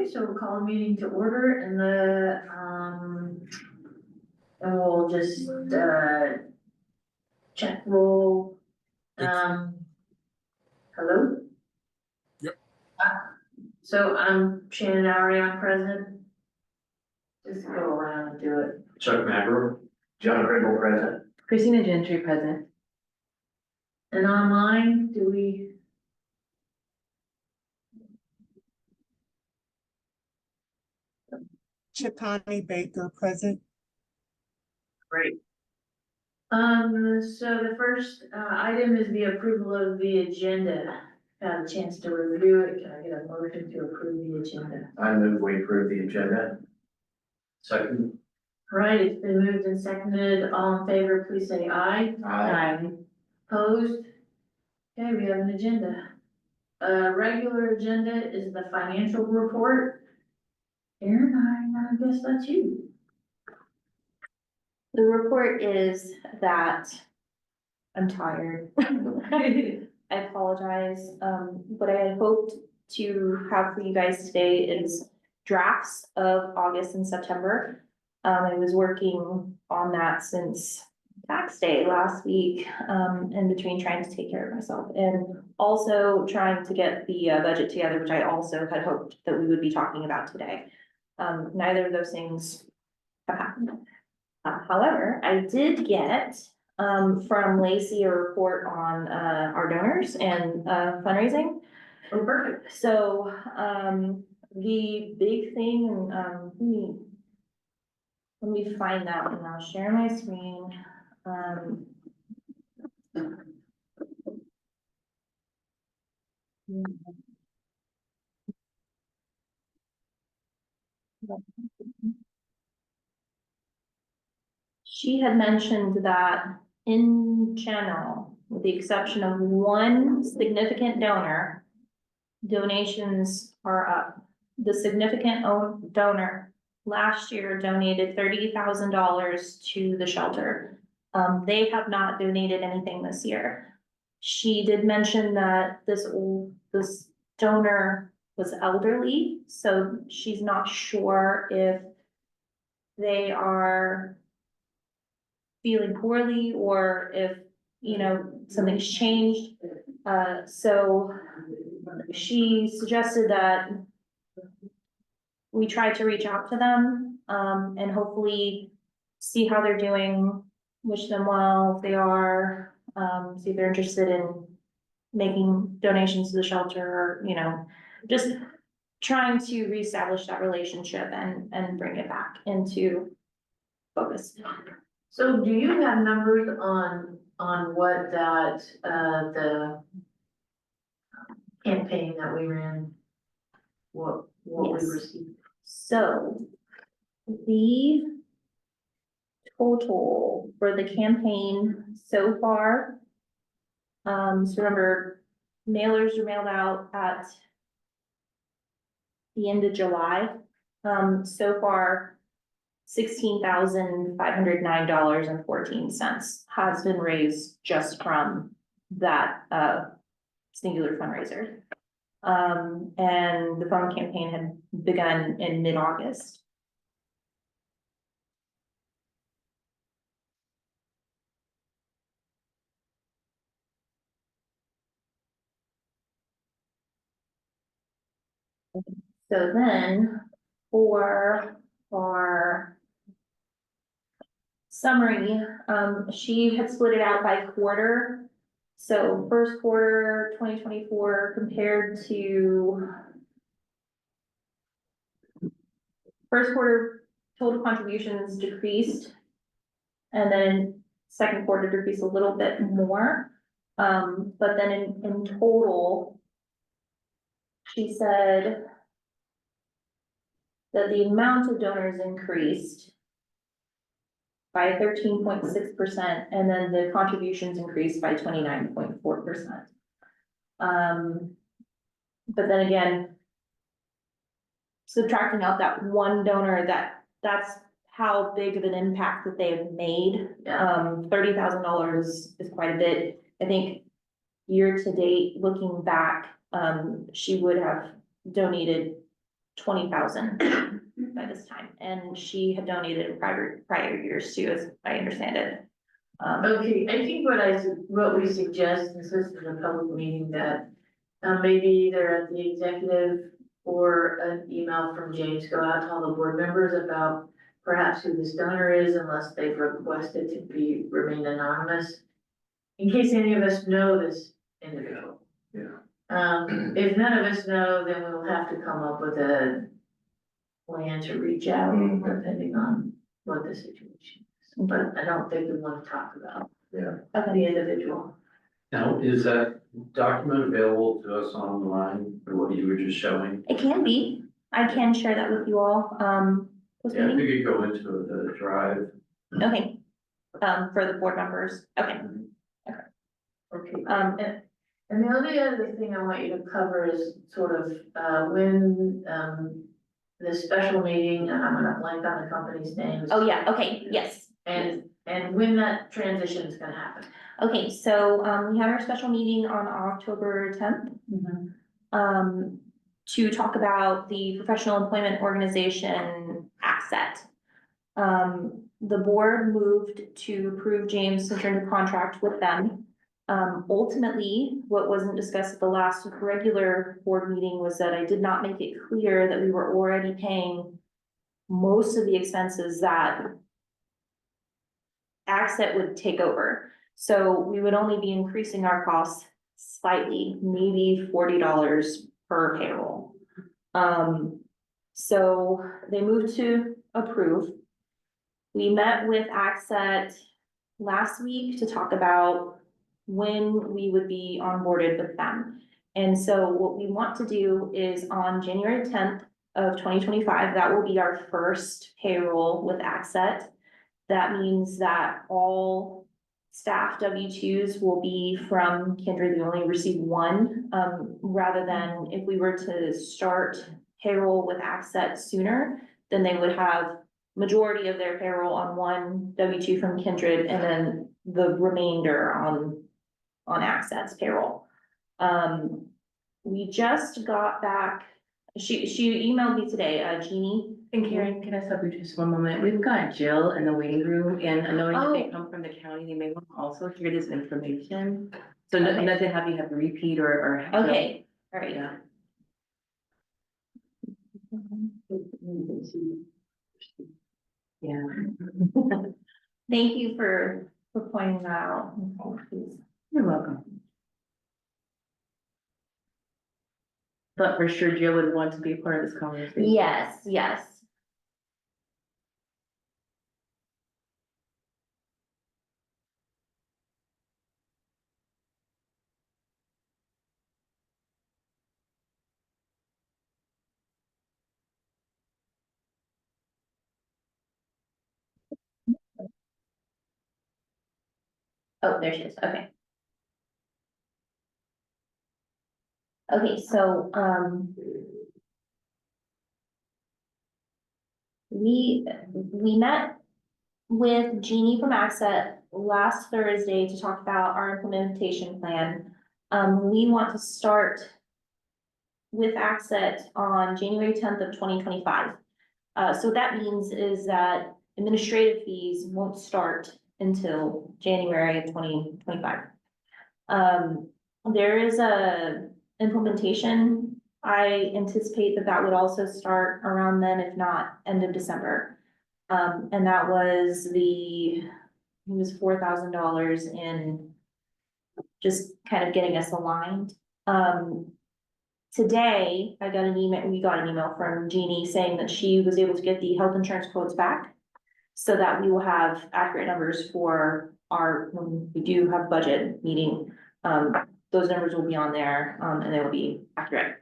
Okay, so we'll call a meeting to order and and we'll just, check roll. Hello? Yep. So I'm Shannon Arion, present. Just go around and do it. Chuck Magro, John Grable present. Christina Gentry present. And online, do we? Chitani Baker present. Great. So the first, item is the approval of the agenda. Had a chance to review it. Can I get a motion to approve the agenda? I move we approve the agenda. Second. Right, it's been moved and seconded. All in favor, please say aye. Opposed? Okay, we have an agenda. Regular agenda is the financial report. Aaron, I guess that's you. The report is that I'm tired. I apologize. What I had hoped to have for you guys today is drafts of August and September. I was working on that since tax day last week, in between trying to take care of myself and also trying to get the budget together, which I also had hoped that we would be talking about today. Neither of those things have happened. However, I did get from Lacey a report on our donors and fundraising. Oh, perfect. So the big thing, let me find that and I'll share my screen. She had mentioned that in general, with the exception of one significant donor, donations are up. The significant donor last year donated $30,000 to the shelter. They have not donated anything this year. She did mention that this donor was elderly, so she's not sure if they are feeling poorly or if, something's changed. So she suggested that we try to reach out to them, and hopefully see how they're doing, wish them well if they are, see if they're interested in making donations to the shelter, or, just trying to reestablish that relationship and bring it back into focus. So do you have numbers on what that, the campaign that we ran, what we Yes. received? So the total for the campaign so far, so remember, mailers are mailed out at the end of July. So far, $16,509.14 has been raised just from that singular fundraiser. And the phone campaign had begun in mid-August. So then for our summary, she had split it out by quarter. So first quarter 2024 compared to first quarter, total contributions decreased. And then second quarter decreased a little bit more. But then in total, she said that the amount of donors increased by 13.6%, and then the contributions increased by 29.4%. But then again, subtracting out that one donor, that's how big of an impact that they have made. $30,000 is quite a bit. I think year to date, looking back, she would have donated 20,000 by this time, and she had donated in prior years too, as I understand it. Okay, I think what we suggest, since this is a public meeting, that maybe either at the executive or an email from James go out to all the board members about perhaps who this donor is, unless they've requested to remain anonymous, in case any of us know this individual. Yeah. If none of us know, then we'll have to come up with a plan to reach out, depending on what the situation is. But I don't think we want to talk about the individual. Now, is that document available to us online, or what you were just showing? It can be, I can share that with you all, post Yeah, if meeting. you could go into the drive. Okay, for the board members, okay. Okay, Um, and the only other thing I want you to cover is sort of, when, the special meeting, and I'm gonna blank on the company's names. Oh, yeah, okay, yes. And when that transition is gonna happen. Okay, so, we had our special meeting on October 10th. To talk about the professional employment organization asset. The board moved to approve James to enter into contract with them. Ultimately, what wasn't discussed at the last regular board meeting was that I did not make it clear that we were already paying most of the expenses that Accent would take over. So we would only be increasing our costs slightly, maybe $40 per payroll. So they moved to approve. We met with Accent last week to talk about when we would be onboarded with them. And so what we want to do is on January 10th of 2025, that will be our first payroll with Accent. That means that all staff W-2s will be from Kindred. We only receive one, rather than if we were to start payroll with Accent sooner, then they would have majority of their payroll on one W-2 from Kindred and then the remainder on Accent's payroll. We just got back, she emailed me today, Jeannie. And Karen, can I stop you just one moment? We've got Jill in the waiting room, and knowing that they Oh. come from the county, they may want to also hear this information. So not Okay. to have you have to repeat or. have Jill- Okay, all right. Yeah. Yeah. Thank you for pointing that out. You're welcome. But for sure Jill would want to be a part of this conversation. Yes, yes. Oh, there she is, okay. Okay, so, we met with Jeannie from Accent last Thursday to talk about our implementation plan. We want to start with Accent on January 10th of 2025. So what that means is that administrative fees won't start until January of 2025. There is a implementation. I anticipate that would also start around then, if not end of December. And that was it was $4,000 in just kind of getting us aligned. Today, we got an email from Jeannie saying that she was able to get the health insurance quotes back, so that we will have accurate numbers for when we do have budget meeting. Those numbers will be on there, and they will be accurate.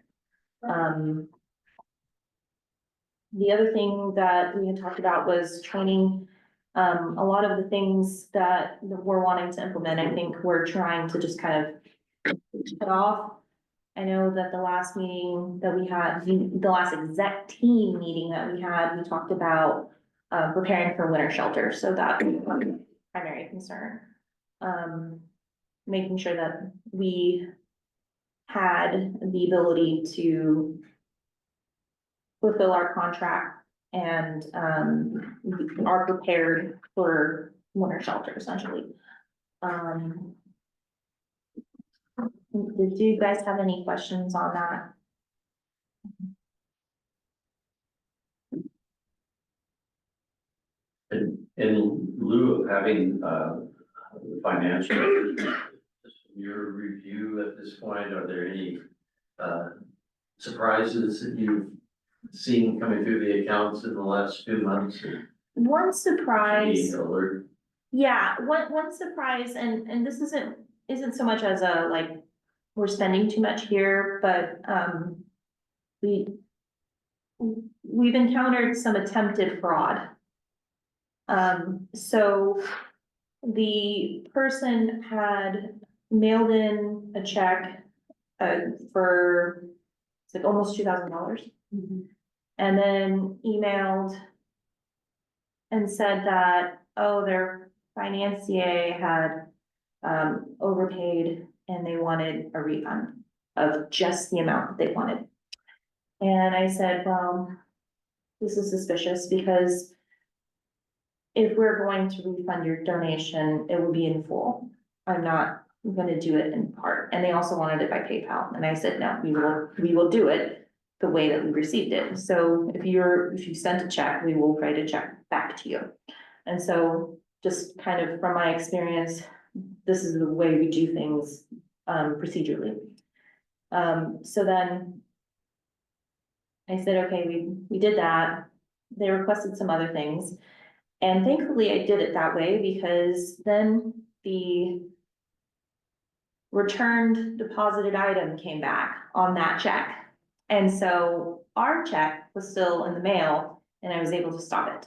The other thing that we had talked about was training. A lot of the things that we're wanting to implement, I think we're trying to just kind of put off. I know that the last meeting that we had, the last exec team meeting that we had, we talked about preparing for winter shelter, so that was one primary concern. Making sure that we had the ability to fulfill our contract and, are prepared for winter shelter essentially. Did you guys have any questions on that? And in lieu of having, financial, your review at this point, are there any, surprises that you've seen coming through the accounts in the last 2 months? One surprise. Be alert? Yeah, one surprise, and this isn't so much as a, like, we're spending too much here, but, we've encountered some attempted fraud. So the person had mailed in a check, for, it's like almost $2,000. And then emailed and said that, oh, their financier had overpaid and they wanted a refund of just the amount that they wanted. And I said, well, this is suspicious because if we're going to refund your donation, it will be in full. I'm not gonna do it in part. And they also wanted it by PayPal. And I said, no, we will do it the way that we received it. So if you sent a check, we will write a check back to you. And so just kind of from my experience, this is the way we do things, procedurally. So then I said, okay, we did that. They requested some other things. And thankfully I did it that way because then the returned deposited item came back on that check. And so our check was still in the mail and I was able to stop it.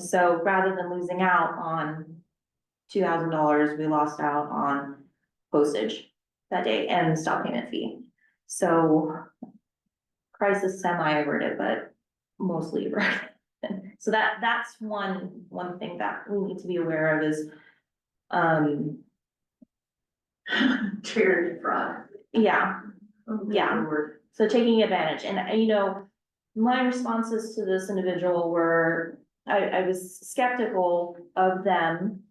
So rather than losing out on $2,000, we lost out on postage that day and the stop payment fee. So crisis semi-averted, but mostly averted. So that's one thing that we need to be aware of is, Charity fraud. yeah, Oh, Yeah. Lord. so taking advantage. And, you know, my responses to this individual were, I was skeptical of them.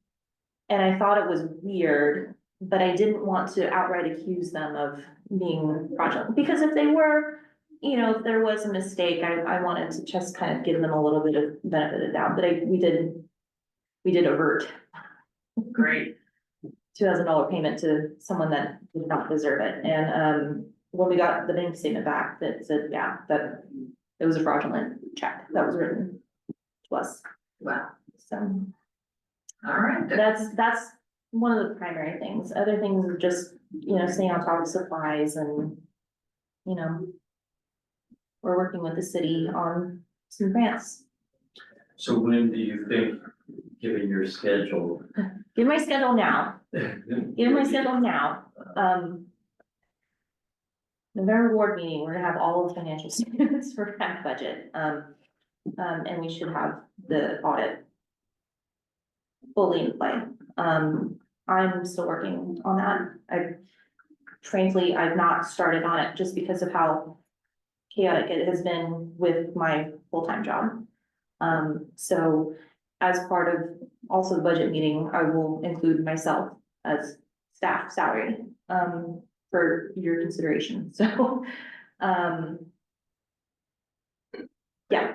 And I thought it was weird, but I didn't want to outright accuse them of being fraudulent. Because if they were, you know, if there was a mistake, I wanted to just kind of give them a little bit of benefit of the doubt, but we did avert Great. $2,000 payment to someone that did not deserve it. And, when we got the bank statement back, that said, yeah, that it was a fraudulent check that was written to us. Wow. So All right. that's one of the primary things. Other things are just, you know, staying on top of supplies and, you know, we're working with the city on some grants. So when do you think, given your schedule? Give my schedule now. Give my schedule now. November board meeting, we're gonna have all the financial statements for that budget. And we should have the audit fully in play. I'm still working on that. Frankly, I've not started on it just because of how chaotic it has been with my full-time job. So as part of also the budget meeting, I will include myself as staff salary, for your consideration. So, yeah.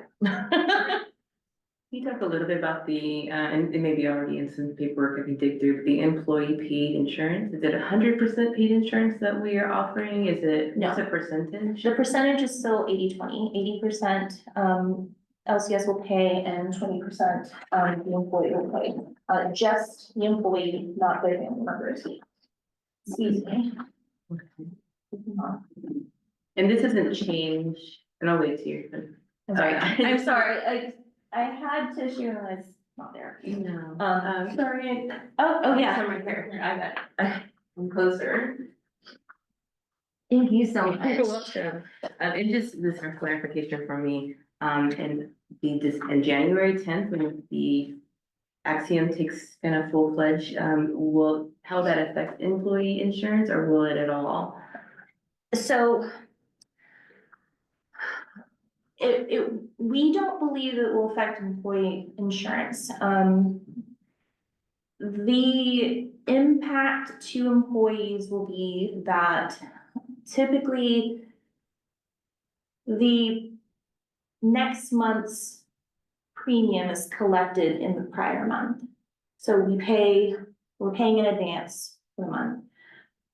You talk a little bit about the, and it may be already in some paperwork if you dig through, the employee paid insurance. Is it 100% paid insurance that we are offering? Is it, No. what's a percentage? The percentage is still 80-20. 80%, LCS will pay and 20%, the employee will pay. Just the employee, not the family members. Excuse me. And this hasn't changed, and I'll wait till you're done. I'm sorry, I'm sorry, I had tissue and it's not there. No. Sorry. Oh, yeah. From right here. I got it. I'm closer. Thank you so much. You're welcome. And just this for clarification for me, and in January 10th, when the Axiom takes kind of full-fledged, how that affect employee insurance, or will it at all? So We don't believe it will affect employee insurance. The impact to employees will be that typically the next month's premium is collected in the prior month. So we're paying in advance for the month.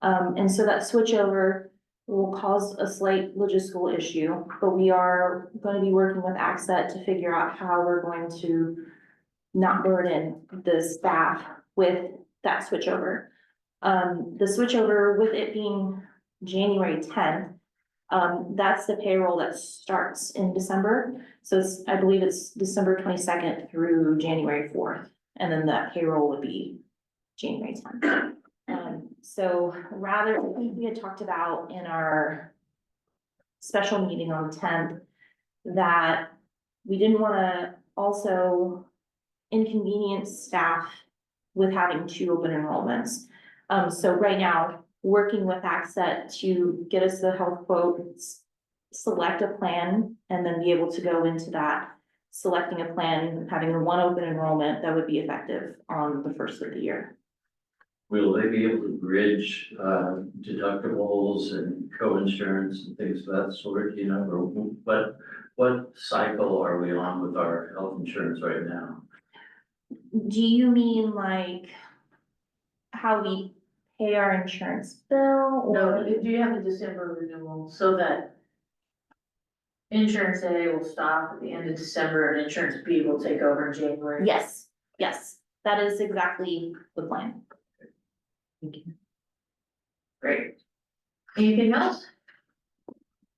And so that switchover will cause a slight logistical issue, but we are going to be working with Accent to figure out how we're going to not burden the staff with that switchover. The switchover, with it being January 10th, that's the payroll that starts in December. So I believe it's December 22nd through January 4th. And then that payroll would be January 10th. So rather, I think we had talked about in our special meeting on the 10th, that we didn't want to also inconvenience staff with having 2 open enrollments. So right now, working with Accent to get us the health quotes, select a plan, and then be able to go into that, selecting a plan, having 1 open enrollment that would be effective on the first of the year. Will they be able to bridge deductibles and co-insurance and things of that sort, you know, or what cycle are we on with our health insurance right now? Do you mean like how we pay our insurance bill? No, Or do you have the December renewal so that insurance A will stop at the end of December and insurance B will take over in January? Yes, that is exactly the plan. Thank you. Great. Anything else?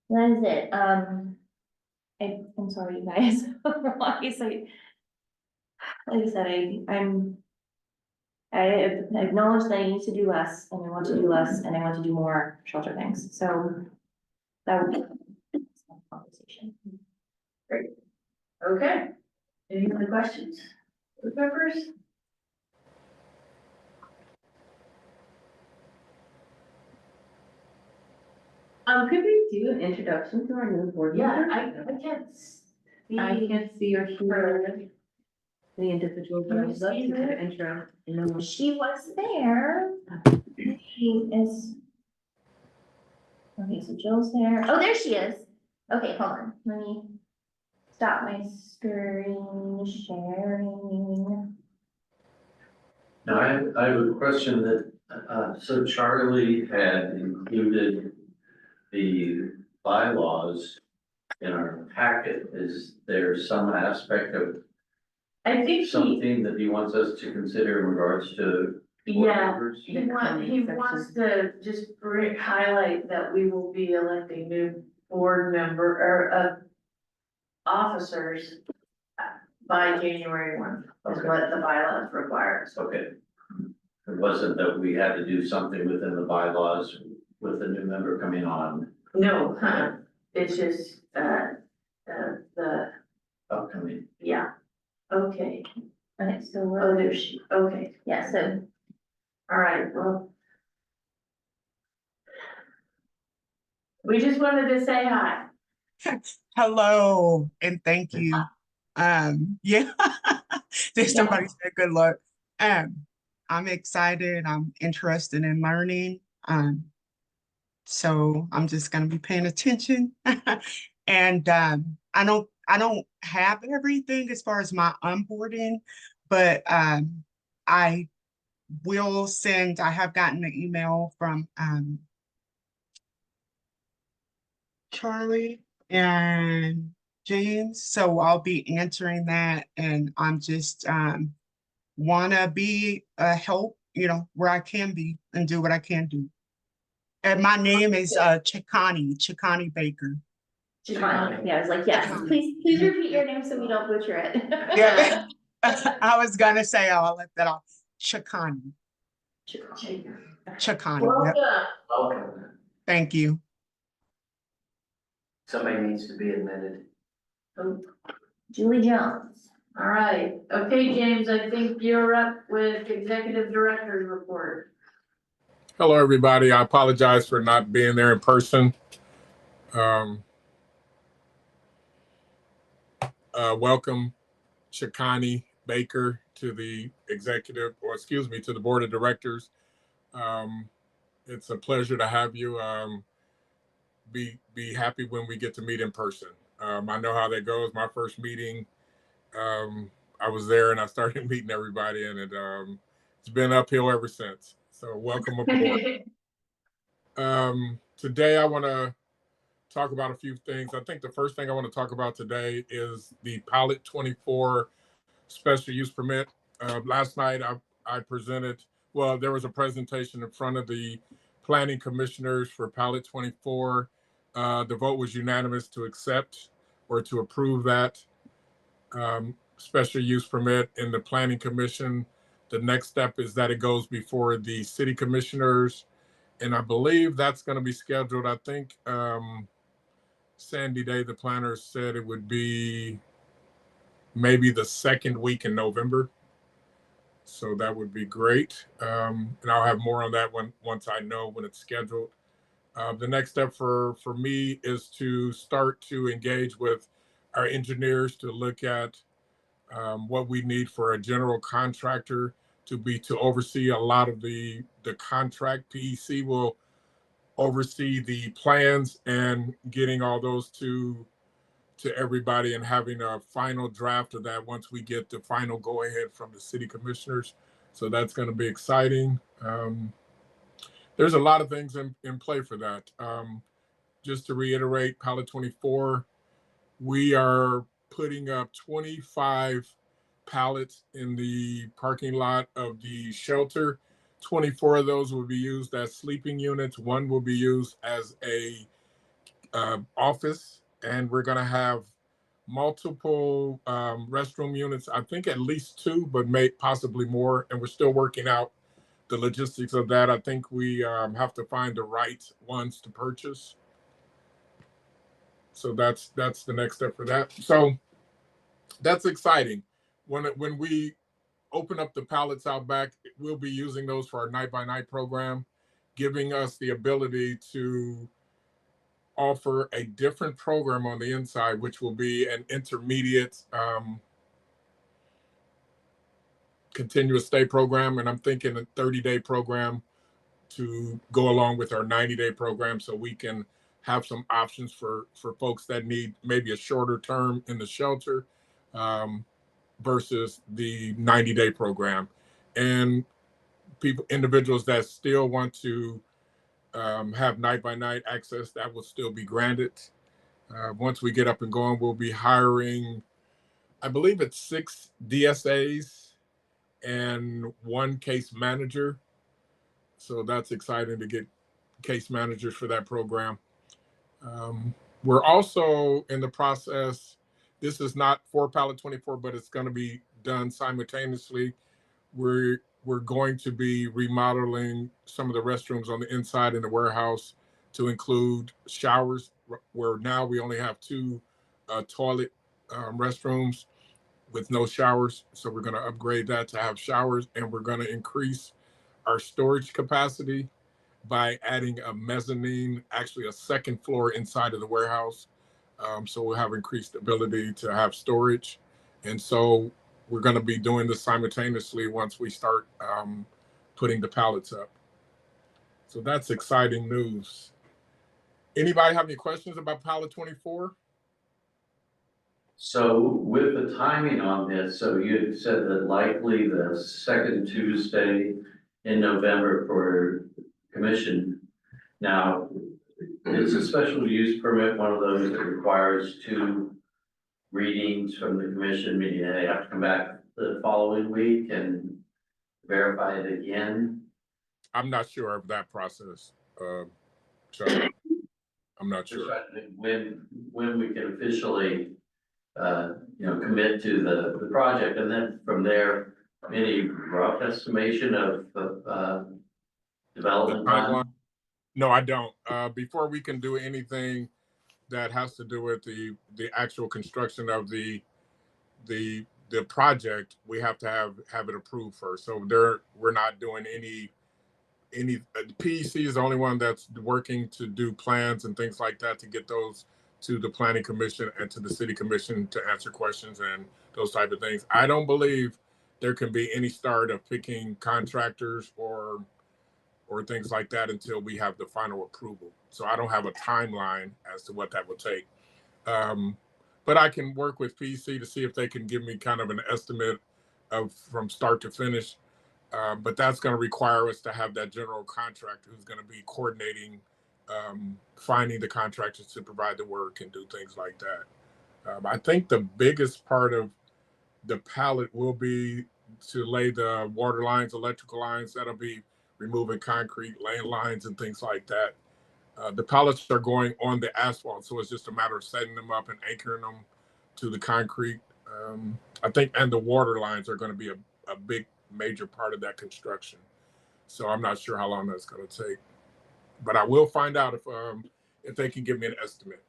That is it. I'm sorry, you guys. Like I said, I acknowledge that I need to do less, and I want to do less, and I want to do more shelter things, so that would be a conversation. Okay. Any other questions? Board members? Could we do an introduction to our new board Yeah, member? I can't see. I can't see or hear her. the individual, but I'd love to get an intro. And then She was there. She is. Okay, so Jill's there. Oh, there she is. Okay, hold on. Let me stop my screen sharing. Now, I have a question that, so Charlie had included the bylaws in our packet. Is there some aspect of I think he, something that he wants us to consider in regards to board yeah, members? he wants to just highlight that we will be electing new board member or officers by January 1, is Okay. what the bylaws requires. Okay. It wasn't that we had to do something within the bylaws with the new member coming on No, it's just, the, upcoming. yeah, okay. Okay, so Oh, we're, there she, okay, yeah, so all right, well. We just wanted to say hi. Hello, and thank you. Yeah, did somebody say good luck? I'm excited. I'm interested in learning. So I'm just gonna be paying attention. And I don't have everything as far as my onboarding, but I will send. I have gotten an email from Charlie and James, so I'll be answering that, and I'm just wanna be a help, you know, where I can be and do what I can do. And my name is Chikani Baker. Chikani. Yeah, I was like, yes, please repeat your name so we don't butcher it. Yeah, I was gonna say, I'll let that off. Chikani. Chikani. Yep. Welcome. Thank you. Somebody needs to be admitted. Julie Jones. All right, okay, James, I think you're up with executive director's report. Hello, everybody. I apologize for not being there in person. welcome Shakani Baker to the to the board of directors. It's a pleasure to have you. Be happy when we get to meet in person. I know how that goes. My first meeting, I was there and I started meeting everybody, and it's been uphill ever since. So welcome aboard. Today I want to talk about a few things. I think the first thing I want to talk about today is the Pilot 24 special use permit. Last night I presented, well, there was a presentation in front of the planning commissioners for Pilot 24. The vote was unanimous to accept or to approve that special use permit in the planning commission. The next step is that it goes before the city commissioners, and I believe that's going to be scheduled. I think Sandy Day, the planner, said it would be maybe the second week in November. So that would be great. And I'll have more on that once I know when it's scheduled. The next step for me is to start to engage with our engineers to look at what we need for a general contractor to oversee a lot of the contract. PEC will oversee the plans and getting all those to everybody and having a final draft of that once we get the final go ahead from the city commissioners. So that's going to be exciting. There's a lot of things in play for that. Just to reiterate, Pilot 24, we are putting up 25 pallets in the parking lot of the shelter. 24 of those will be used as sleeping units. One will be used as a office, and we're going to have multiple restroom units. I think at least 2, but may possibly more. And we're still working out the logistics of that. I think we have to find the right ones to purchase. So that's the next step for that. So that's exciting. When we open up the pallets out back, we'll be using those for our night by night program, giving us the ability to offer a different program on the inside, which will be an intermediate continuous stay program. And I'm thinking a 30-day program to go along with our 90-day program, so we can have some options for folks that need maybe a shorter term in the shelter versus the 90-day program. And individuals that still want to have night by night access, that will still be granted. Once we get up and going, we'll be hiring, I believe it's 6 DSAs and 1 case manager. So that's exciting to get case managers for that program. We're also in the process, this is not for Pilot 24, but it's going to be done simultaneously. We're going to be remodeling some of the restrooms on the inside in the warehouse to include showers, where now we only have 2 toilet restrooms with no showers. So we're going to upgrade that to have showers, and we're going to increase our storage capacity by adding a mezzanine, actually a second floor inside of the warehouse. So we'll have increased ability to have storage. And so we're going to be doing this simultaneously once we start putting the pallets up. So that's exciting news. Anybody have any questions about Pilot 24? So with the timing on this, so you had said that likely the second Tuesday in November for commission. Now, is a special use permit one of those that requires 2 readings from the commission, meaning they have to come back the following week and verify it again? I'm not sure of that process. So I'm not Just sure. trying to think when we can officially commit to the project, and then from there, any rough estimation of development time? No, I don't. Before we can do anything that has to do with the actual construction of the project, we have to have it approved first. So we're not doing any PEC is the only one that's working to do plans and things like that to get those to the planning commission and to the city commission to answer questions and those type of things. I don't believe there can be any start of picking contractors or things like that until we have the final approval. So I don't have a timeline as to what that will take. But I can work with PC to see if they can give me kind of an estimate of from start to finish. But that's going to require us to have that general contractor who's going to be coordinating, finding the contractors to provide the work and do things like that. I think the biggest part of the pallet will be to lay the water lines, electrical lines. That'll be removing concrete, laying lines and things like that. The pallets are going on the asphalt, so it's just a matter of setting them up and anchoring them to the concrete. I think, and the water lines are going to be a big major part of that construction. So I'm not sure how long that's going to take, but I will find out if they can give me an estimate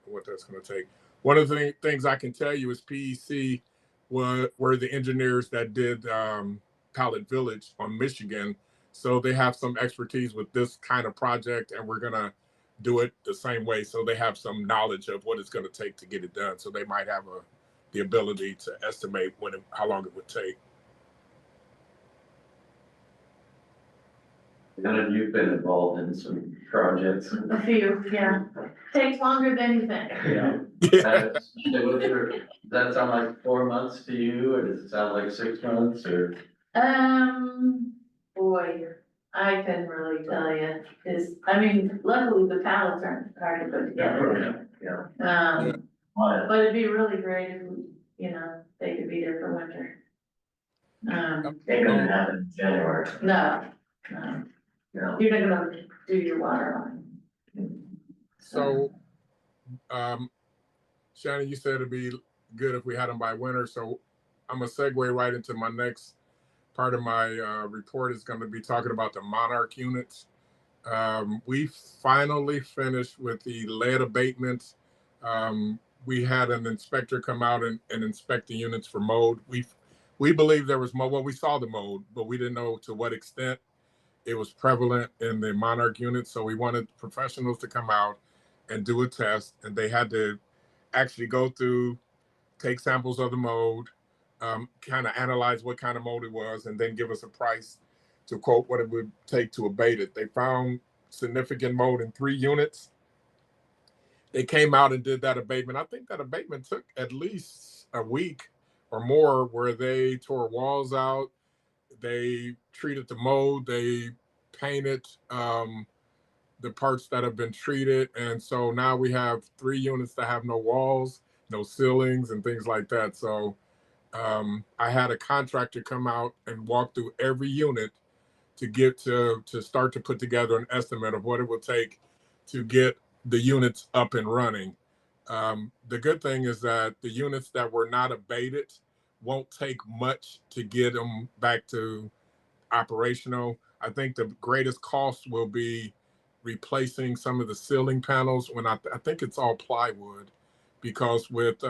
of what that's going to take. One of the things I can tell you is PEC were the engineers that did Pallet Village on Michigan. So they have some expertise with this kind of project, and we're going to do it the same way. So they have some knowledge of what it's going to take to get it done. So they might have the ability to estimate how long it would take. None of you've been involved in some projects. A few, yeah. Takes longer than you think. Yeah. Does that sound like 4 months to you, or does it sound like 6 months, or? Boy, I couldn't really tell you, cause I mean, luckily the pallets aren't hard to put together. Yeah. But it'd be really great if, they could be there for winter. Ain't gonna happen in January. No, No. you're not gonna do your water line. So, Shannon, you said it'd be good if we had them by winter. So I'm gonna segue right into my next part of my report is going to be talking about the Monarch units. We finally finished with the lead abatements. We had an inspector come out and inspect the units for mold. We believe there was mold. Well, we saw the mold, but we didn't know to what extent it was prevalent in the Monarch units. So we wanted professionals to come out and do a test, and they had to actually go through, take samples of the mold, kind of analyze what kind of mold it was, and then give us a price to quote what it would take to abate it. They found significant mold in 3 units. They came out and did that abatement. I think that abatement took at least a week or more, where they tore walls out, they treated the mold, they painted the parts that have been treated. And so now we have 3 units that have no walls, no ceilings and things like that. So I had a contractor come out and walk through every unit to get to start to put together an estimate of what it would take to get the units up and running. The good thing is that the units that were not abated won't take much to get them back to operational. I think the greatest cost will be replacing some of the ceiling panels when I think it's all plywood, because with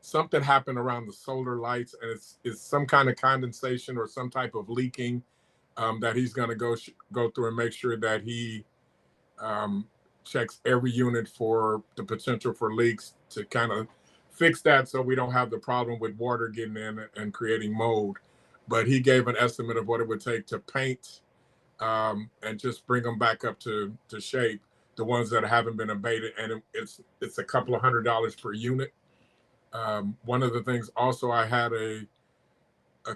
something happened around the solar lights, and it's some kind of condensation or some type of leaking that he's going to go through and make sure that he checks every unit for the potential for leaks to kind of fix that, so we don't have the problem with water getting in and creating mold. But he gave an estimate of what it would take to paint and just bring them back up to shape, the ones that haven't been abated, and it's a couple of $100 per unit. One of the things also, I had a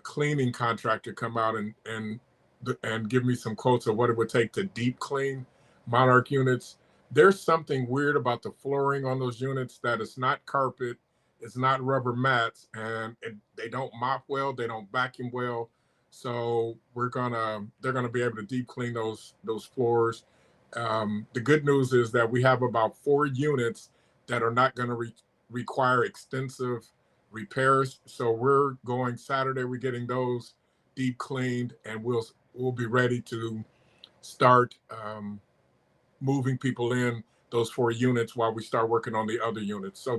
cleaning contractor come out and give me some quotes of what it would take to deep clean Monarch units. There's something weird about the flooring on those units, that it's not carpet, it's not rubber mats, and they don't mop well, they don't vacuum well. So they're gonna be able to deep clean those floors. The good news is that we have about 4 units that are not going to require extensive repairs. So we're going Saturday, we're getting those deep cleaned, and we'll be ready to start moving people in those 4 units while we start working on the other units. So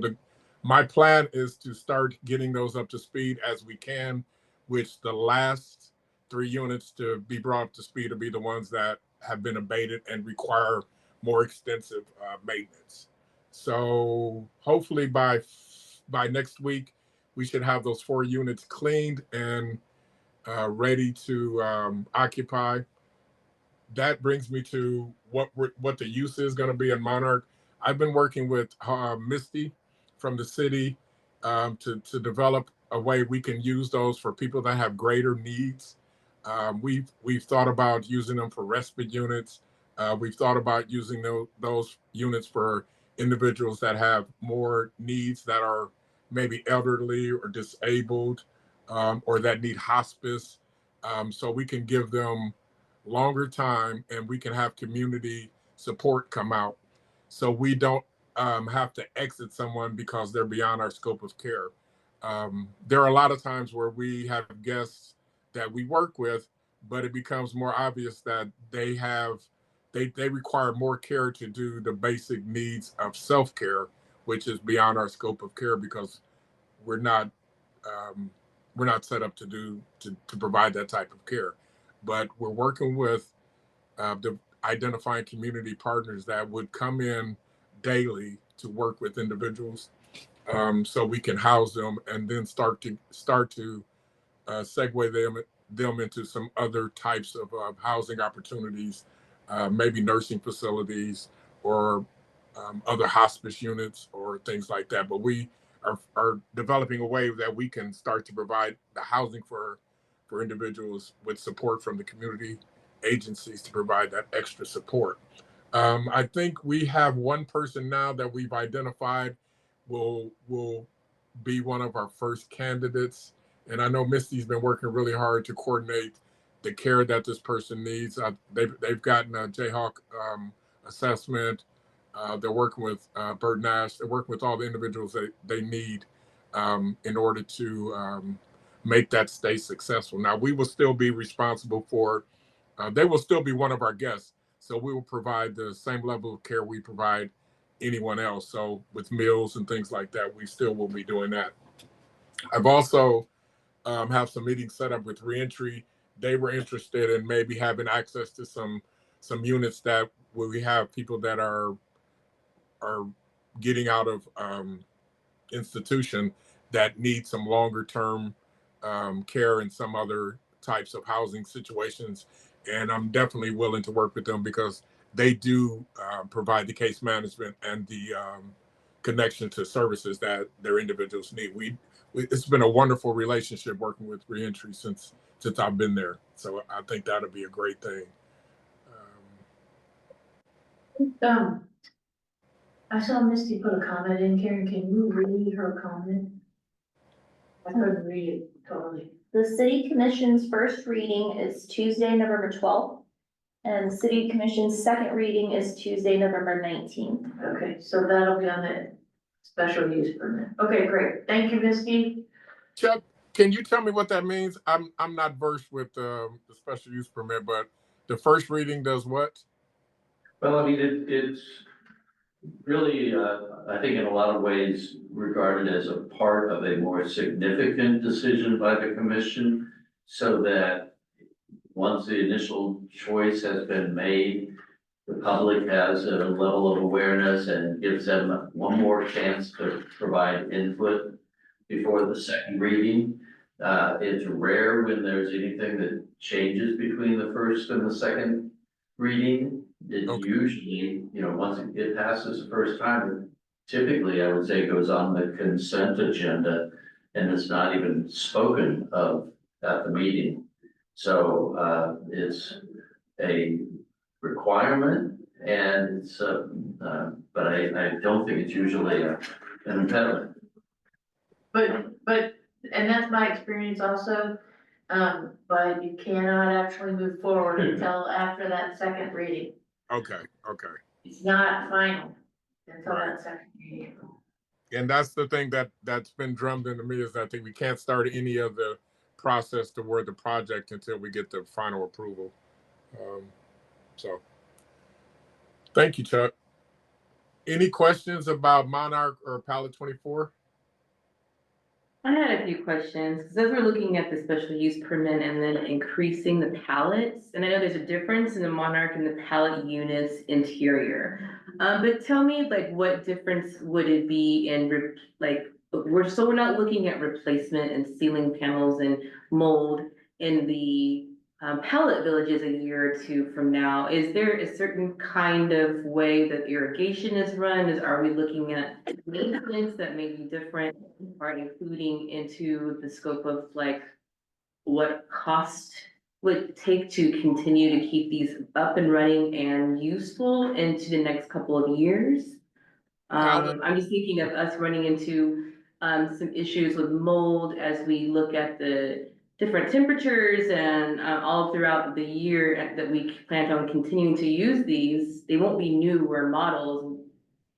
my plan is to start getting those up to speed as we can, which the last 3 units to be brought up to speed will be the ones that have been abated and require more extensive maintenance. So hopefully by next week, we should have those 4 units cleaned and ready to occupy. That brings me to what the use is going to be in Monarch. I've been working with Misty from the city to develop a way we can use those for people that have greater needs. We've thought about using them for respite units. We've thought about using those units for individuals that have more needs, that are maybe elderly or disabled, or that need hospice. So we can give them longer time and we can have community support come out, so we don't have to exit someone because they're beyond our scope of care. There are a lot of times where we have guests that we work with, but it becomes more obvious that they require more care to do the basic needs of self-care, which is beyond our scope of care because we're not um, set up to provide that type of care. But we're working with identifying community partners that would come in daily to work with individuals, so we can house them and then start to segue them into some other types of housing opportunities, maybe nursing facilities or other hospice units or things like that. But we are developing a way that we can start to provide the housing for individuals with support from the community agencies to provide that extra support. I think we have one person now that we've identified will be one of our first candidates. And I know Misty's been working really hard to coordinate the care that this person needs. They've gotten a Jayhawk assessment. They're working with Bert Nash. They're working with all the individuals that they need in order to make that stay successful. Now, we will still be responsible for, they will still be one of our guests. So we will provide the same level of care we provide anyone else. So with meals and things like that, we still will be doing that. I've also have some meetings set up with reentry. They were interested in maybe having access to some units that where we have people that are getting out of institution that need some longer term care and some other types of housing situations. And I'm definitely willing to work with them because they do provide the case management and the connection to services that their individuals need. It's been a wonderful relationship working with reentry since I've been there. So I think that'll be a great thing. I saw Misty put a comment in. Karen, can you read her comment? I couldn't read it totally. The city commission's first reading is Tuesday, November 12th. And the city commission's second reading is Tuesday, November 19th. Okay, so that'll be on the special use permit. Okay, great. Thank you, Misty. Chuck, can you tell me what that means? I'm not versed with the special use permit, but the first reading does what? Well, I mean, it's really, I think in a lot of ways regarded as a part of a more significant decision by the commission, so that once the initial choice has been made, the public has a level of awareness and gives them one more chance to provide input before the second reading. It's rare when there's anything that changes between the first and the second reading. It usually, once it passes the first time, typically I would say goes on the consent agenda and it's not even spoken of at the meeting. So it's a requirement and it's but I don't think it's usually an impediment. But, and that's my experience also, but you cannot actually move forward until after that second reading. Okay. It's not final until Right. that second reading. And that's the thing that's been drummed into me, is that I think we can't start any of the process toward the project until we get the final approval. So thank you, Chuck. Any questions about Monarch or Pallet 24? I had a few questions, because as we're looking at the special use permit and then increasing the pallets, and I know there's a difference in the Monarch and the pallet units interior. But tell me, like, what difference would it be in, we're not looking at replacement and ceiling panels and mold in the pallet villages a year or two from now. Is there a certain kind of way that irrigation is run? Are we looking at maintenance that may be different, or including into the scope of like what cost would take to continue to keep these up and running and useful into the next couple of years? I'm just thinking of us running into some issues with mold as we look at the different temperatures and all throughout the year that we plan on continuing to use these. They won't be newer models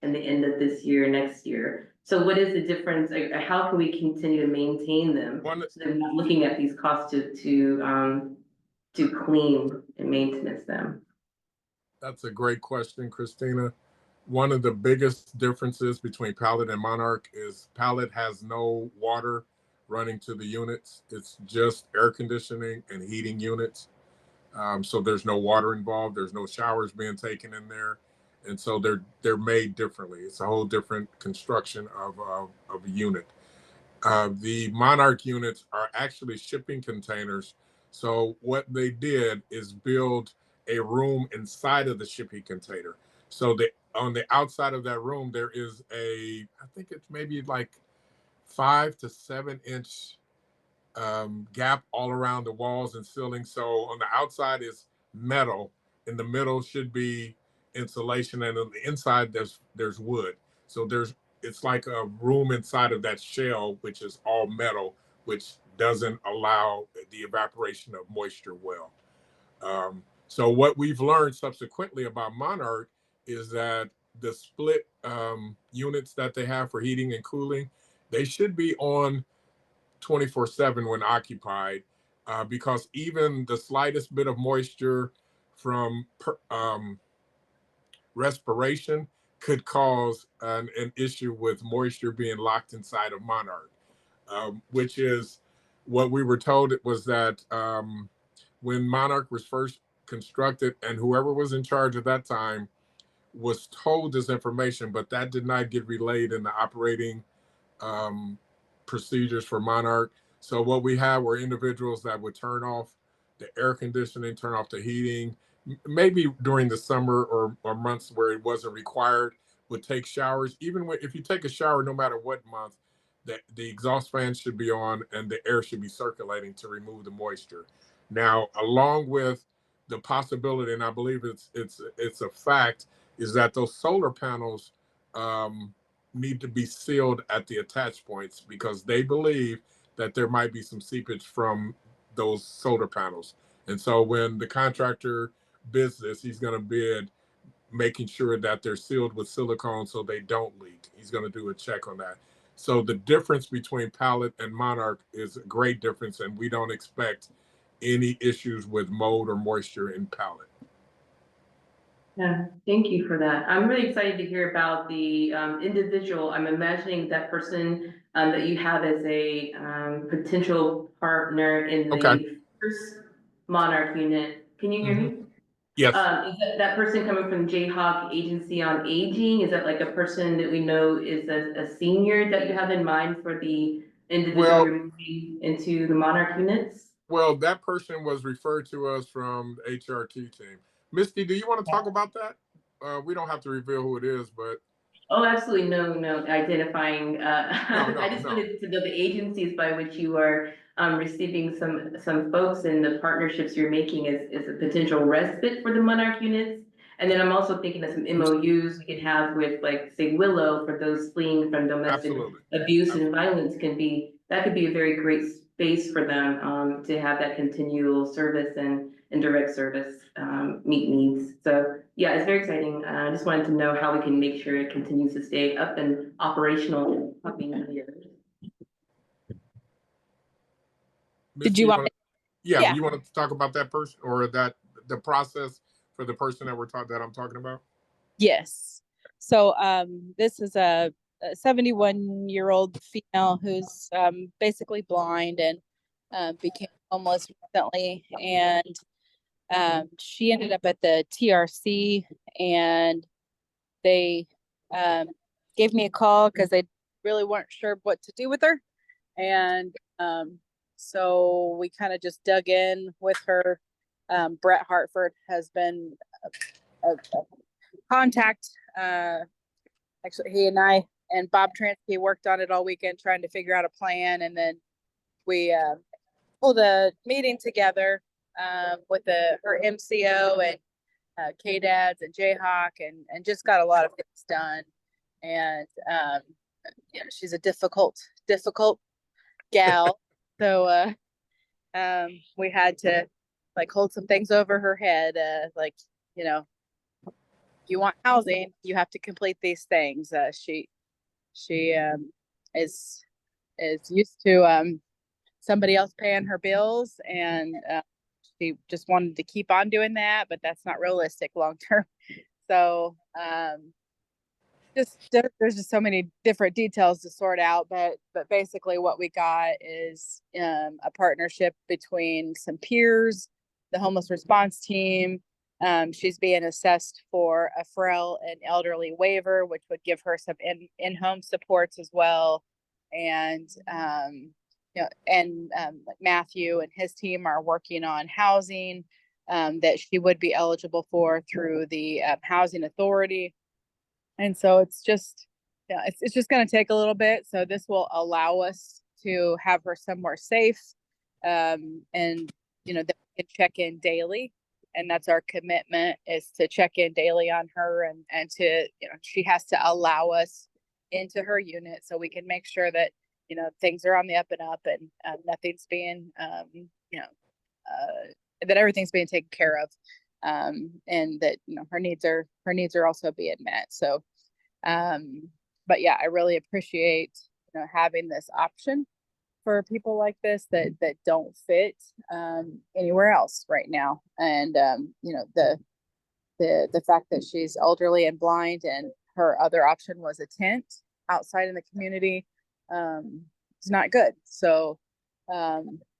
in the end of this year, next year. So what is the difference? How can we continue to maintain them? So they're not looking at these costs to clean and maintenance them. That's a great question, Christina. One of the biggest differences between Pallet and Monarch is Pallet has no water running to the units. It's just air conditioning and heating units. So there's no water involved. There's no showers being taken in there. And so they're made differently. It's a whole different construction of a unit. The Monarch units are actually shipping containers. So what they did is build a room inside of the shipping container. So on the outside of that room, there is I think it's maybe like 5 to 7 inch gap all around the walls and ceiling. So on the outside is metal. In the middle should be insulation, and on the inside there's wood. So it's like a room inside of that shell, which is all metal, which doesn't allow the evaporation of moisture well. So what we've learned subsequently about Monarch is that the split units that they have for heating and cooling, they should be on 24/7 when occupied, because even the slightest bit of moisture from respiration could cause an issue with moisture being locked inside of Monarch, which is what we were told. It was that when Monarch was first constructed, and whoever was in charge at that time was told this information, but that did not get relayed in the operating procedures for Monarch. So what we had were individuals that would turn off the air conditioning, turn off the heating, maybe during the summer or months where it wasn't required, would take showers. Even if you take a shower, no matter what month, the exhaust fan should be on and the air should be circulating to remove the moisture. Now, along with the possibility, and I believe it's a fact, is that those solar panels need to be sealed at the attach points, because they believe that there might be some seepage from those solar panels. And so when the contractor bids this, he's going to bid making sure that they're sealed with silicone so they don't leak. He's going to do a check on that. So the difference between Pallet and Monarch is a great difference, and we don't expect any issues with mold or moisture in Pallet. Yeah, thank you for that. I'm really excited to hear about the individual. I'm imagining that person that you have as a potential partner in the first Monarch unit. Can you hear me? Yes. Is that person coming from Jayhawk Agency on Aging? Is that like a person that we know is a senior that you have in mind for the individual you're moving into the Monarch units? Well, that person was referred to us from the HRT team. Misty, do you want to talk about that? We don't have to reveal who it is, but. Oh, absolutely no identifying. I just wanted to know the agencies by which you are receiving some folks and the partnerships you're making is a potential respite for the Monarch units. And then I'm also thinking of some MOUs we could have with, like, say, Willow, for those fleeing from domestic abuse and violence. That could be a very great space for them to have that continual service and direct service meet needs. So yeah, it's very exciting. I just wanted to know how we can make sure it continues to stay up and operational in coming years. Did you want? Yeah, you want to talk about that person, or the process for the person that I'm talking about? Yes. So this is a a 71-year-old female who's basically blind and became homeless recently. And she ended up at the TRC, and they gave me a call because they really weren't sure what to do with her. And so we kind of just dug in with her. Brett Hartford has been a contact. Actually, he and I and Bob Transky worked on it all weekend trying to figure out a plan. And then we pulled a meeting together with her MCO and K-Dads and Jayhawk, and just got a lot of things done. And she's a difficult gal. So we had to like hold some things over her head, like, if you want housing, you have to complete these things. She is used to somebody else paying her bills, and she just wanted to keep on doing that, but that's not realistic long term. So there's just so many different details to sort out, but basically what we got is a partnership between some peers, the homeless response team. She's being assessed for a frail and elderly waiver, which would give her some in-home supports as well. And like Matthew and his team are working on housing that she would be eligible for through the housing authority. And so it's just going to take a little bit. So this will allow us to have her somewhere safe, and that we can check in daily. And that's our commitment, is to check in daily on her, and to, she has to allow us into her unit so we can make sure that, things are on the up and up, and nothing's being, that everything's being taken care of. And that, her needs are also being met. So, but yeah, I really appreciate, having this option for people like this that don't fit anywhere else right now. And the fact that she's elderly and blind, and her other option was a tent outside in the community, is not good. So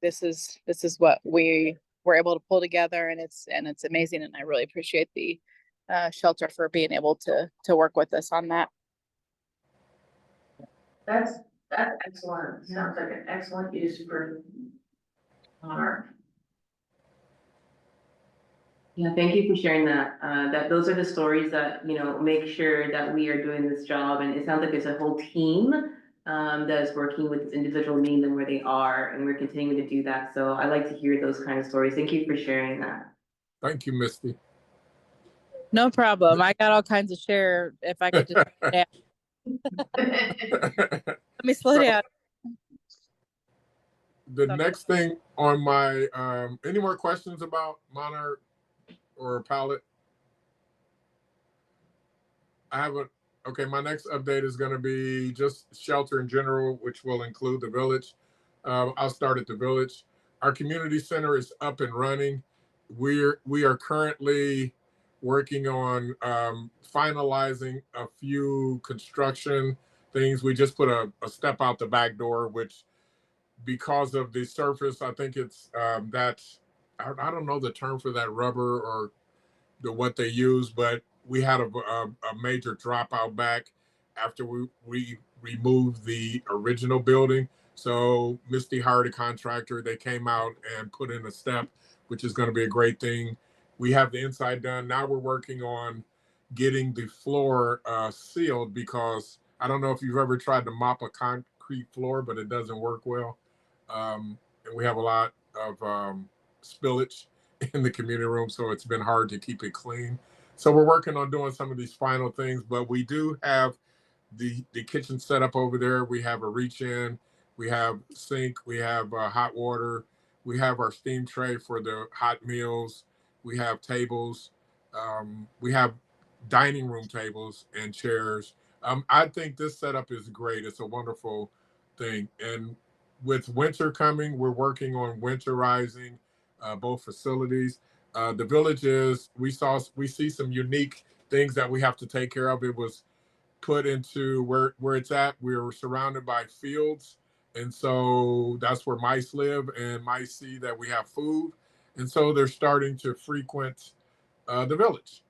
this is what we were able to pull together, and it's amazing, and I really appreciate the shelter for being able to work with us on that. That's excellent. Sounds like an excellent use for honor. Yeah, thank you for sharing that. That those are the stories that, make sure that we are doing this job. And it sounds like there's a whole team that is working with this individual, meeting them where they are, and we're continuing to do that. So I like to hear those kind of stories. Thank you for sharing that. Thank you, Misty. No problem. I got all kinds of share. If I could just let me slow down. The next thing on my, any more questions about Monarch or Palette? I haven't. Okay, my next update is going to be just shelter in general, which will include the village. I'll start at the village. Our community center is up and running. We are currently working on finalizing a few construction things. We just put a step out the back door, which, because of the surface, I think it's that's, I don't know the term for that, rubber or what they use, but we had a major dropout back after we removed the original building. So Misty hired a contractor. They came out and put in a step, which is going to be a great thing. We have the inside done. Now we're working on getting the floor sealed, because I don't know if you've ever tried to mop a concrete floor, but it doesn't work well. And we have a lot of spillage in the community room, so it's been hard to keep it clean. So we're working on doing some of these final things, but we do have the kitchen set up over there. We have a reach in, we have sink, we have hot water, we have our steam tray for the hot meals, we have tables, we have dining room tables and chairs. I think this setup is great. It's a wonderful thing. And with winter coming, we're working on winterizing both facilities. The village is, we see some unique things that we have to take care of. It was put into where it's at. We're surrounded by fields, and so that's where mice live, and mice see that we have food, and so they're starting to frequent the village.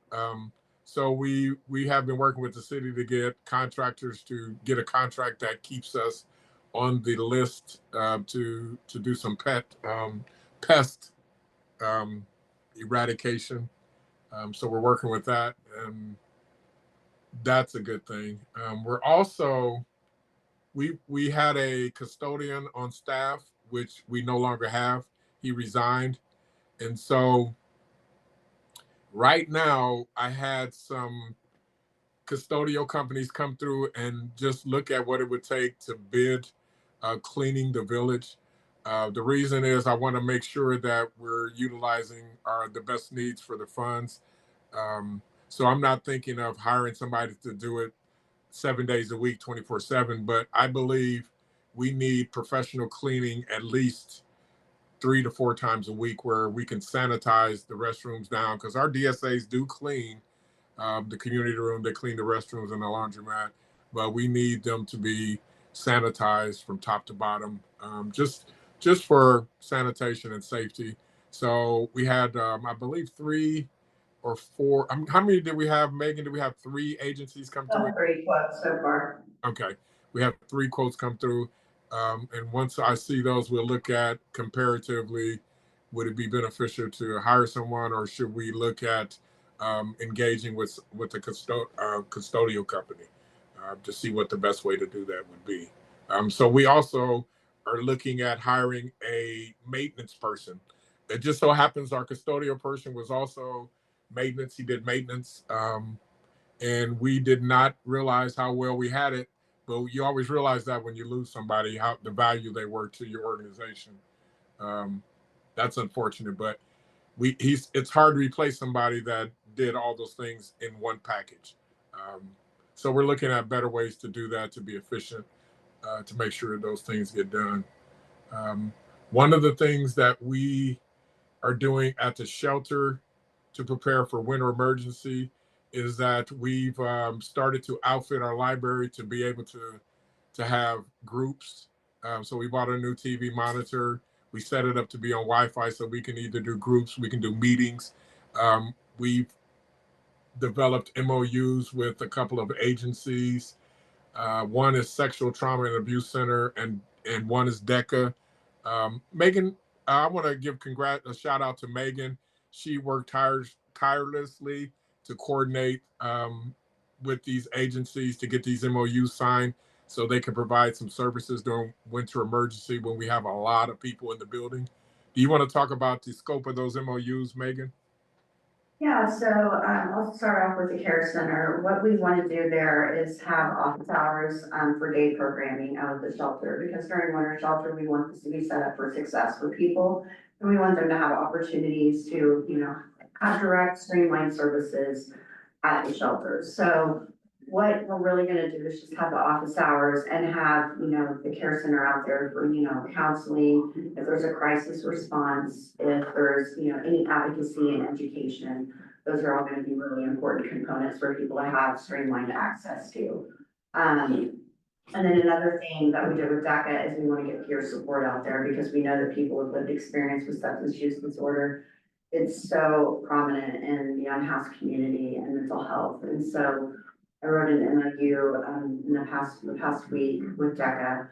So we have been working with the city to get contractors to get a contract that keeps us on the list to do some pest eradication. So we're working with that, and that's a good thing. We're also we had a custodian on staff, which we no longer have. He resigned, and so right now I had some custodial companies come through and just look at what it would take to bid cleaning the village. The reason is I want to make sure that we're utilizing the best needs for the funds. So I'm not thinking of hiring somebody to do it 7 days a week, 24/7, but I believe we need professional cleaning at least 3 to 4 times a week where we can sanitize the restrooms down because our DSAs do clean the community room, they clean the restrooms and the laundromat, but we need them to be sanitized from top to bottom, just for sanitation and safety. So we had, I believe, 3 or 4. How many did we have, Megan? Did we have 3 agencies come through? 3 quotes so far. Okay, we have 3 quotes come through, and once I see those, we'll look at comparatively, would it be beneficial to hire someone, or should we look at engaging with the custodial company to see what the best way to do that would be. So we also are looking at hiring a maintenance person. It just so happens our custodial person was also maintenance. He did maintenance. And we did not realize how well we had it. But you always realize that when you lose somebody, how the value they were to your organization. That's unfortunate, but it's hard to replace somebody that did all those things in one package. So we're looking at better ways to do that, to be efficient, to make sure those things get done. One of the things that we are doing at the shelter to prepare for winter emergency is that we've started to outfit our library to be able to have groups. So we bought a new TV monitor. We set it up to be on Wi-Fi so we can either do groups, we can do meetings. We've developed MOUs with a couple of agencies. One is Sexual Trauma and Abuse Center, and one is DECA. Megan, I want to give a shout out to Megan. She worked tirelessly to coordinate with these agencies to get these MOUs signed so they can provide some services during winter emergency when we have a lot of people in the building. Do you want to talk about the scope of those MOUs, Megan? Yeah, so I'll start off with the care center. What we want to do there is have office hours for day programming out of the shelter, because during winter shelter, we want this to be set up for success for people. And we want them to have opportunities to, have direct streamlined services at the shelter. So what we're really going to do is just have the office hours and have, the care center out there for, counseling, if there's a crisis response, if there's, any advocacy and education. Those are all going to be really important components for people to have streamlined access to. And then another thing that we did with DECA is we want to get peer support out there, because we know that people with lived experience with substance use disorder, it's so prominent in the unhoused community and mental health. And so I wrote an MOU in the past week with DECA,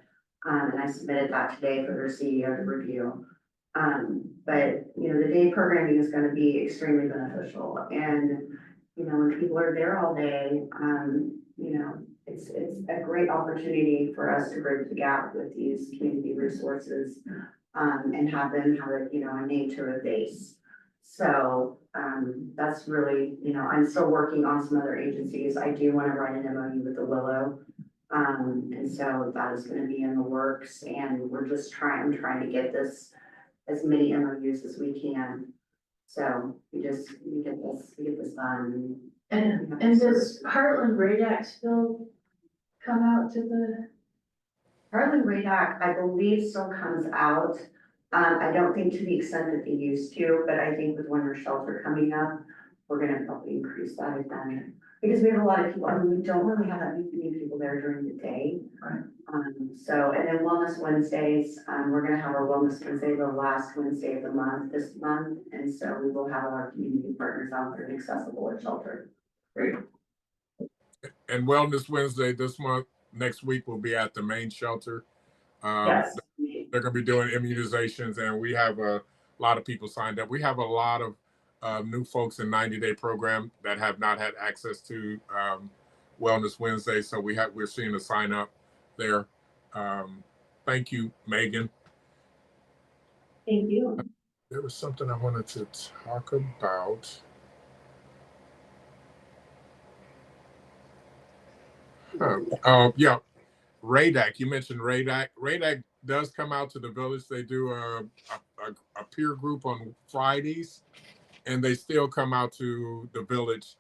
and I submitted that today for their CEO to review. But the day programming is going to be extremely beneficial, and when people are there all day, it's a great opportunity for us to bridge the gap with these community resources, and have them have a name to a face. So that's really, I'm still working on some other agencies. I do want to write an MOU with the Willow. And so that is going to be in the works, and we're just trying to get this as many MOUs as we can. So we get this done. And does Heartland Rate Act still come out to the? Heartland Rate Act, I believe, still comes out. I don't think to the extent that they used to, but I think with winter shelter coming up, we're gonna probably increase that again. Because we have a lot of people, I mean, we don't really have that many people there during the day. Right. So, and then Wellness Wednesdays, we're gonna have our Wellness Wednesday, the last Wednesday of the month, this month. And so we will have our community partners out there and accessible at shelter. Great. And Wellness Wednesday this month, next week we'll be at the main shelter. Yes. They're going to be doing immunizations, and we have a lot of people signed up. We have a lot of new folks in 90-day program that have not had access to Wellness Wednesday, so we're seeing a sign up there. Thank you, Megan. Thank you. There was something I wanted to talk about. Yeah, RADAC. You mentioned RADAC. RADAC does come out to the village. They do a peer group on Fridays, and they still come out to the village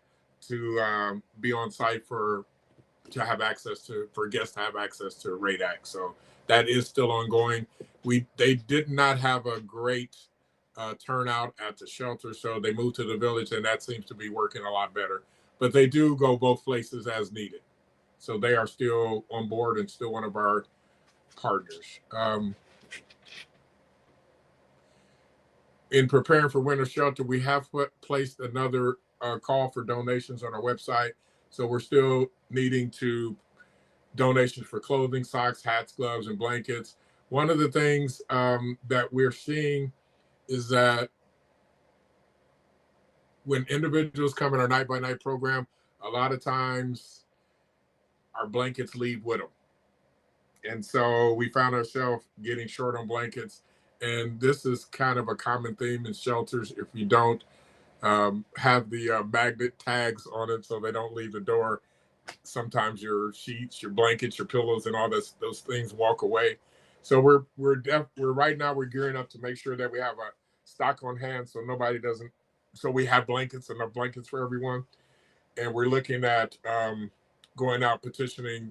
to be on site for guests to have access to RADAC. So that is still ongoing. They did not have a great turnout at the shelter, so they moved to the village, and that seems to be working a lot better. But they do go both places as needed. So they are still on board and still one of our partners. In preparing for winter shelter, we have placed another call for donations on our website. So we're still needing to donations for clothing, socks, hats, gloves, and blankets. One of the things that we're seeing is that when individuals come in our night-by-night program, a lot of times our blankets leave with them. And so we found ourselves getting short on blankets. And this is kind of a common theme in shelters. If you don't have the magnet tags on it so they don't leave the door, sometimes your sheets, your blankets, your pillows, and all those things walk away. So we're right now we're gearing up to make sure that we have a stock on hand so nobody doesn't. So we have enough blankets for everyone, and we're looking at going out petitioning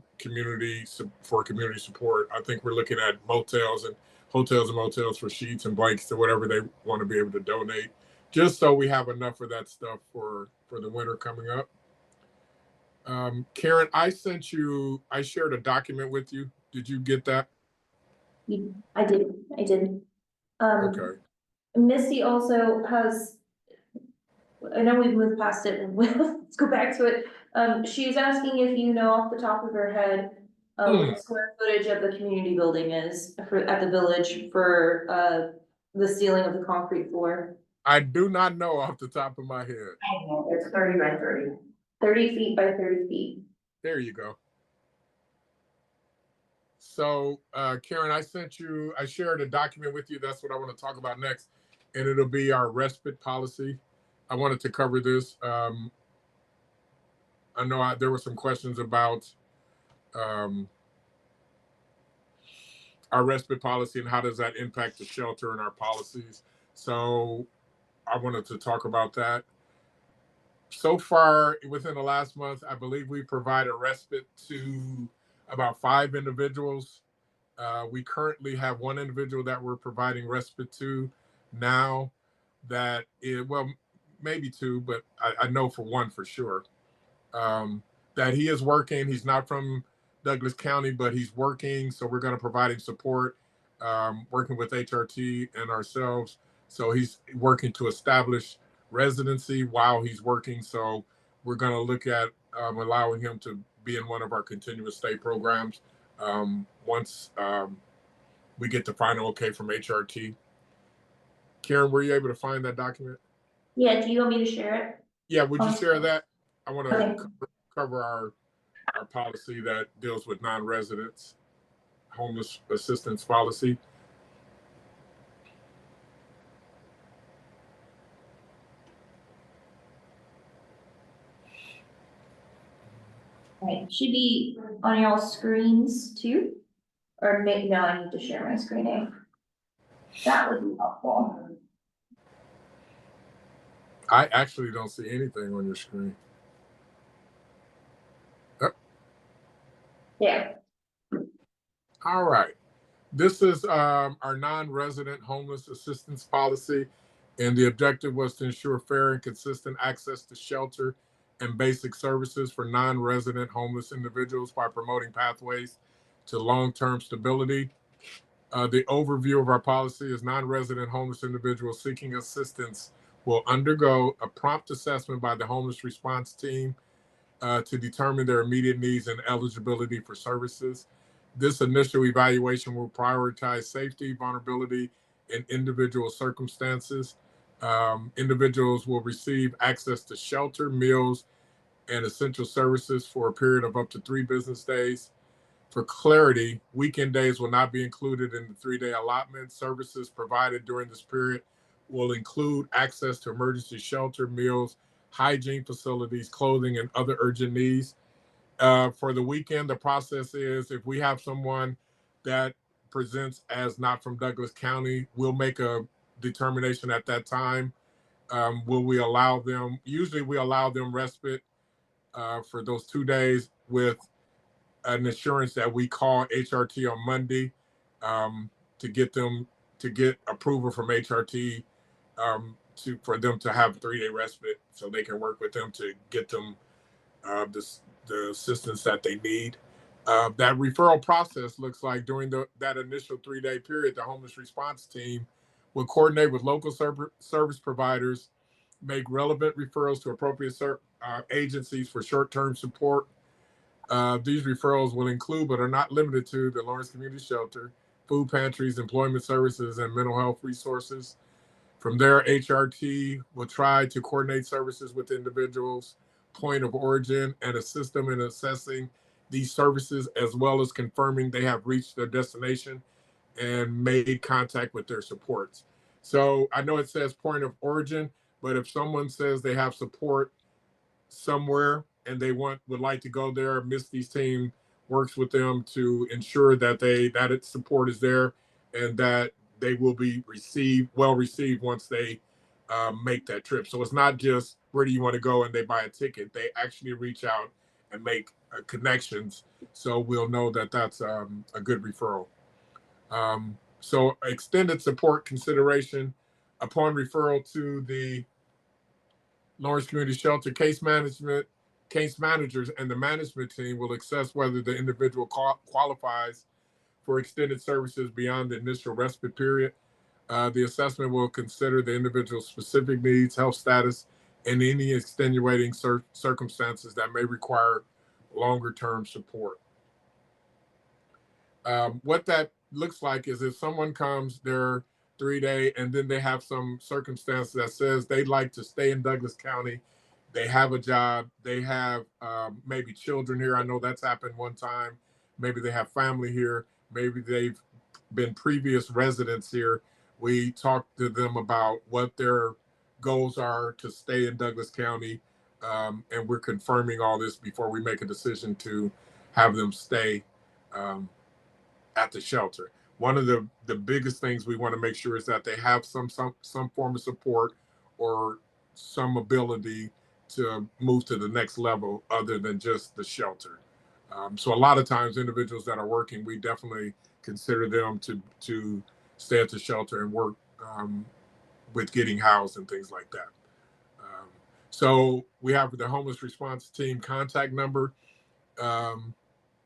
for community support. I think we're looking at hotels and motels for sheets and blankets or whatever they want to be able to donate, just so we have enough of that stuff for the winter coming up. Karen, I shared a document with you. Did you get that? I did. Okay. Misty also has, I know we've moved past it, and let's go back to it. She's asking if you know off the top of her head, what the square footage of the community building is at the village for, the ceiling of the concrete floor. I do not know off the top of my head. It's 30 by 30. 30 feet by 30 feet. There you go. So, Karen, I shared a document with you. That's what I want to talk about next. And it'll be our respite policy. I wanted to cover this. I know there were some questions about our respite policy and how does that impact the shelter and our policies. So I wanted to talk about that. So far, within the last month, I believe we provided respite to about 5 individuals. We currently have 1 individual that we're providing respite to now well, maybe 2, but I know for 1 for sure, that he is working. He's not from Douglas County, but he's working. So we're going to provide him support, working with HRT and ourselves. So he's working to establish residency while he's working. So we're going to look at allowing him to be in one of our continuous stay programs once we get the final okay from HRT. Karen, were you able to find that document? Yeah, do you want me to share it? Yeah, would you share that? I want to Okay. cover our policy that deals with non-residents, homeless assistance policy. Right, should be on y'all's screens too. Or maybe, no, I need to share my screen. That would be helpful. I actually don't see anything on your screen. Oh. Yeah. All right. This is our non-resident homeless assistance policy. And the objective was to ensure fair and consistent access to shelter and basic services for non-resident homeless individuals by promoting pathways to long-term stability. The overview of our policy is non-resident homeless individuals seeking assistance will undergo a prompt assessment by the homeless response team to determine their immediate needs and eligibility for services. This initial evaluation will prioritize safety, vulnerability, and individual circumstances. Individuals will receive access to shelter, meals, and essential services for a period of up to 3 business days. For clarity, weekend days will not be included in the 3-day allotment. Services provided during this period will include access to emergency shelter, meals, hygiene facilities, clothing, and other urgent needs. For the weekend, the process is if we have someone that presents as not from Douglas County, we'll make a determination at that time. Will we allow them? Usually, we allow them respite for those 2 days with an assurance that we call HRT on Monday to get approval from HRT for them to have 3-day respite, so they can work with them to get them the assistance that they need. That referral process looks like during that initial 3-day period, the homeless response team will coordinate with local service providers, make relevant referrals to appropriate agencies for short-term support. These referrals will include, but are not limited to, the Lawrence Community Shelter, food pantries, employment services, and mental health resources. From there, HRT will try to coordinate services with individuals' point of origin and assist them in assessing these services, as well as confirming they have reached their destination and made contact with their supports. So I know it says point of origin, but if someone says they have support somewhere and they would like to go there, Misty's team works with them to ensure that its support is there and that they will be well received once they make that trip. So it's not just where do you want to go and they buy a ticket. They actually reach out and make connections, so we'll know that that's a good referral. So extended support consideration upon referral to the Lawrence Community Shelter case managers and the management team will assess whether the individual qualifies for extended services beyond the initial respite period. The assessment will consider the individual's specific needs, health status, and any extenuating circumstances that may require longer-term support. What that looks like is if someone comes, they're 3-day, and then they have some circumstance that says they'd like to stay in Douglas County. They have a job. They have maybe children here. I know that's happened one time. Maybe they have family here. Maybe they've been previous residents here. We talked to them about what their goals are to stay in Douglas County, and we're confirming all this before we make a decision to have them stay at the shelter. One of the biggest things we want to make sure is that they have some form of support or some ability to move to the next level other than just the shelter. So a lot of times individuals that are working, we definitely consider them to stay at the shelter and work with getting housed and things like that. So we have the homeless response team contact number,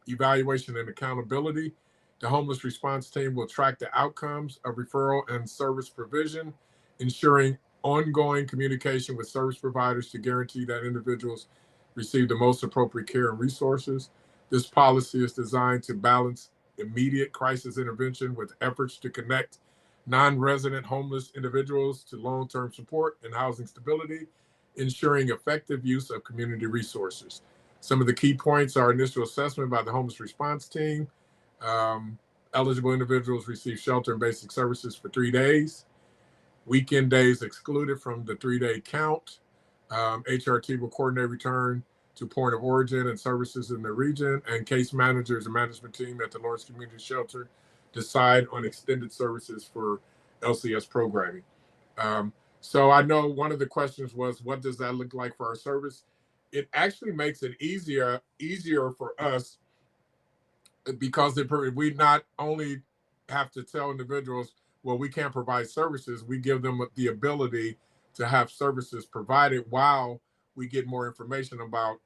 evaluation and accountability. The homeless response team will track the outcomes of referral and service provision, ensuring ongoing communication with service providers to guarantee that individuals receive the most appropriate care and resources. This policy is designed to balance immediate crisis intervention with efforts to connect non-resident homeless individuals to long-term support and housing stability, ensuring effective use of community resources. Some of the key points are initial assessment by the homeless response team. Eligible individuals receive shelter and basic services for 3 days. Weekend days excluded from the 3-day count. HRT will coordinate return to point of origin and services in the region, and case managers and management team at the Lawrence Community Shelter decide on extended services for LCS programming. So I know one of the questions was, what does that look like for our service? It actually makes it easier for us because we not only have to tell individuals well, we can't provide services. We give them the ability to have services provided while we get more information about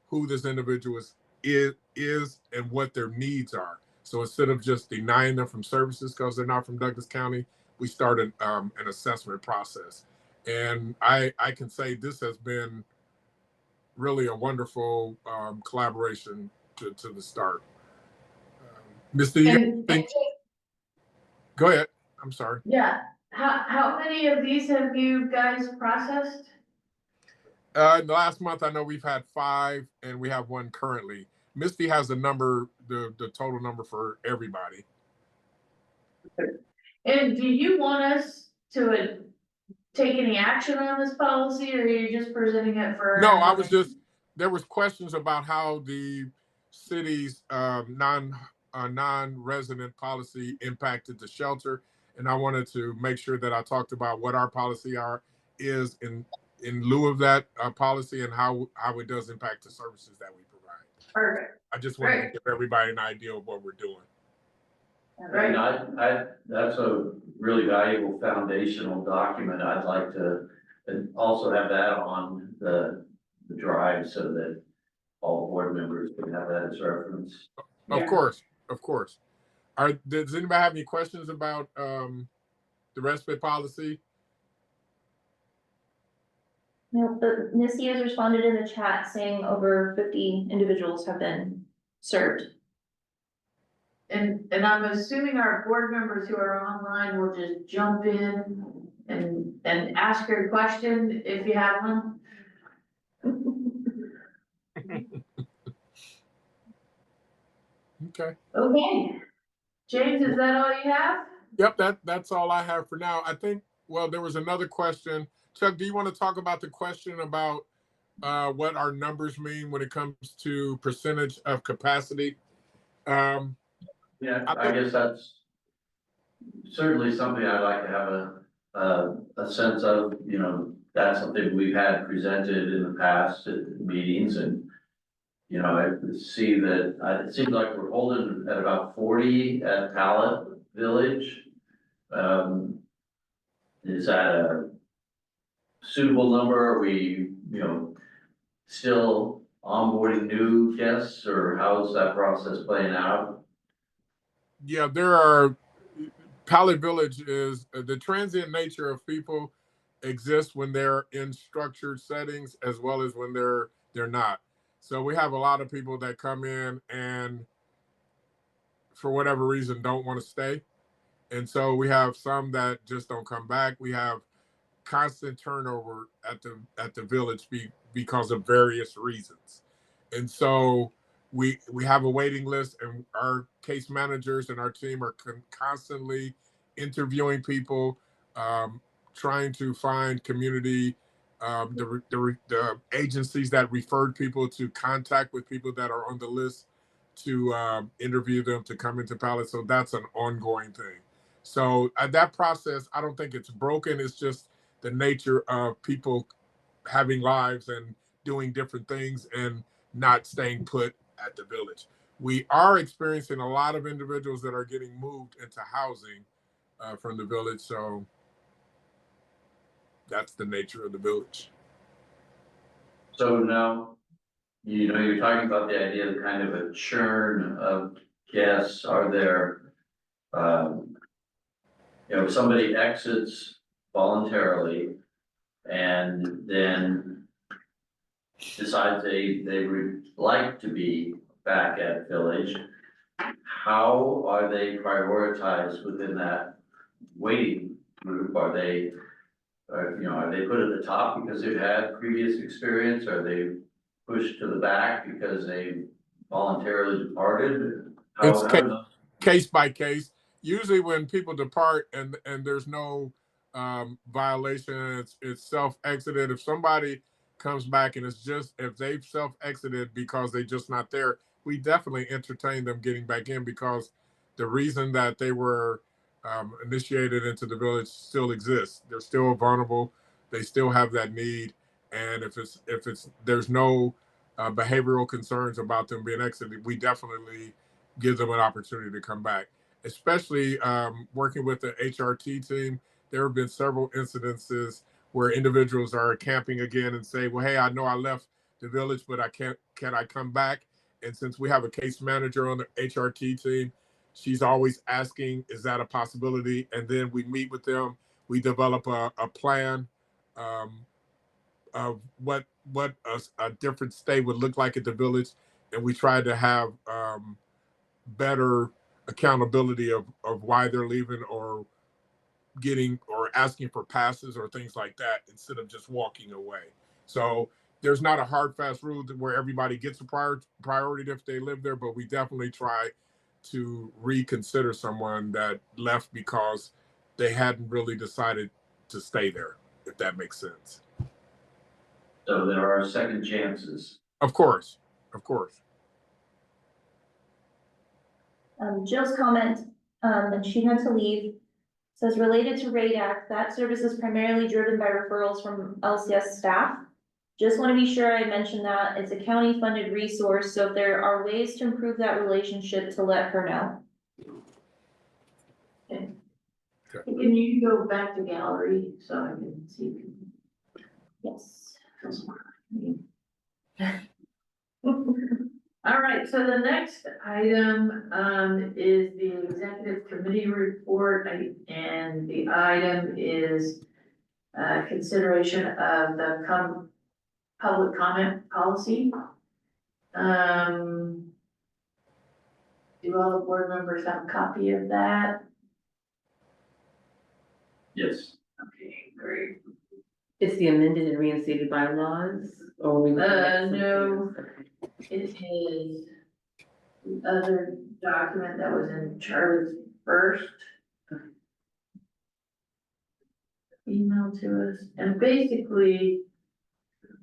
who this individual is and what their needs are. So instead of just denying them from services because they're not from Douglas County, we started an assessment process. And I can say this has been really a wonderful collaboration to the start. Mr. And Go ahead. I'm sorry. yeah, how many of these have you guys processed? In the last month, I know we've had 5, and we have 1 currently. Misty has the number, the total number for everybody. And do you want us to take any action on this policy, or are you just presenting it for? No, I was just, there was questions about how the city's non-resident policy impacted the shelter, and I wanted to make sure that I talked about what our policy is in lieu of that policy and how it does impact the services that we provide. Perfect. I just wanted to give everybody an idea of what we're doing. Right. And that's a really valuable foundational document. I'd like to also have that on the drive so that all board members can have that as reference. Of course. Does anybody have any questions about the respite policy? No, but Missy has responded in the chat saying over 50 individuals have been served. And I'm assuming our board members who are online will just jump in and ask your question if you have one. Okay. Okay. James, is that all you have? Yep, that's all I have for now. I think, well, there was another question. Chuck, do you want to talk about the question about what our numbers mean when it comes to percentage of capacity? Yeah, I guess that's certainly something I'd like to have a sense of. You know, that's something we've had presented in the past at meetings, and you know, I see that it seems like we're holding at about 40 at Pallet Village. Is that a suitable number? Are we, you know, still onboarding new guests, or how's that process playing out? Yeah, Pallet Village is the transient nature of people exists when they're in structured settings as well as when they're not. So we have a lot of people that come in and for whatever reason don't want to stay. And so we have some that just don't come back. We have constant turnover at the village because of various reasons. And so we have a waiting list, and our case managers and our team are constantly interviewing people, trying to find community, the agencies that referred people to contact with people that are on the list to interview them to come into Pallet. So that's an ongoing thing. So that process, I don't think it's broken. It's just the nature of people having lives and doing different things and not staying put at the village. We are experiencing a lot of individuals that are getting moved into housing from the village. So that's the nature of the village. So now, you know, you're talking about the idea of kind of a churn of guests. Are there, you know, if somebody exits voluntarily and then decides they would like to be back at Village, how are they prioritized within that waiting group? Are they, you know, are they put at the top because they've had previous experience? Are they pushed to the back because they voluntarily departed? It's case by case. Usually when people depart and there's no violation, it's self-exited. If somebody comes back and it's just, if they've self-exited because they're just not there, we definitely entertain them getting back in because the reason that they were initiated into the village still exists. They're still vulnerable. They still have that need. And if there's no behavioral concerns about them being exited, we definitely give them an opportunity to come back. especially working with the HRT team, there have been several incidences where individuals are camping again and say, well, hey, I know I left the village, but can I come back? And since we have a case manager on the HRT team, she's always asking, is that a possibility? And then we meet with them, we develop a plan of what a different stay would look like at the village. And we try to have better accountability of why they're leaving or getting or asking for passes or things like that instead of just walking away. So there's not a hard fast rule where everybody gets a priority if they live there, but we definitely try to reconsider someone that left because they hadn't really decided to stay there, if that makes sense. So there are second chances. Of course, of course. Jill's comment, and she had to leave, says related to RAID Act, that service is primarily driven by referrals from LCS staff. Just want to be sure I mention that it's a county funded resource, so if there are ways to improve that relationship, to let her know. Okay. Can you go back to gallery so I can see? Yes. All right, so the next item is the executive committee report, and the item is consideration of the public comment policy. Do all the board members have a copy of that? Yes. Okay, great. It's the amended and reinstated bylaws, or we? No, it is the other document that was in Charlie's first email to us, and basically,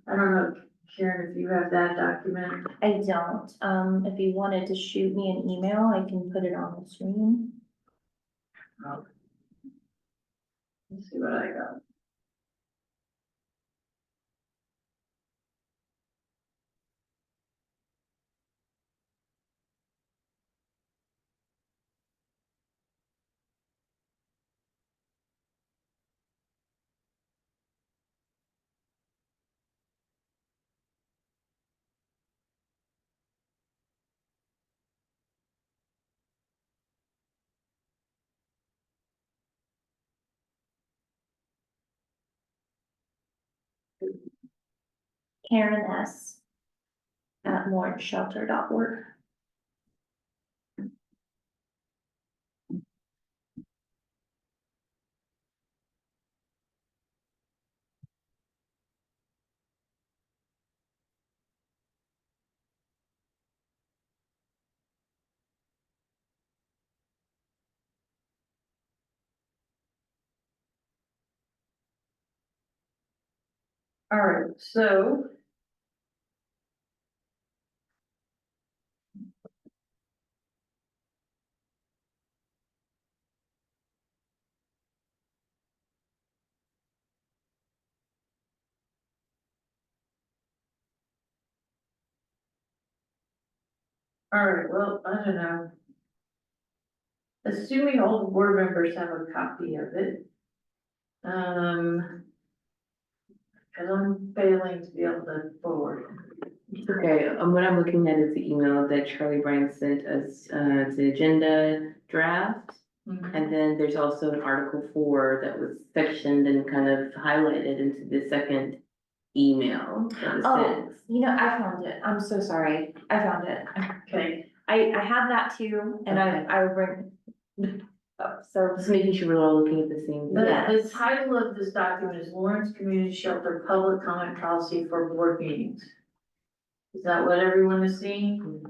I don't know, Karen, if you have that document. I don't, if you wanted to shoot me an email, I can put it on the screen. Let's see what I got. Karen S. at lawrenceshelter.org. All right, so. All right, well, I don't know. Assuming all the board members have a copy of it. Cause I'm failing to be able to forward. It's okay, what I'm looking at is the email that Charlie Bryan sent us, the agenda draft. And then there's also an Article 4 that was sectioned and kind of highlighted into the second email that was Oh, sent. you know, I found it. I'm so sorry. I found it. Okay, I have that too, and Okay. I will bring. Oh, so Just making sure we're all looking at the same. the title of this document is Lawrence Community Shelter Public Comment Policy for Board Meetings. Is that what everyone is seeing?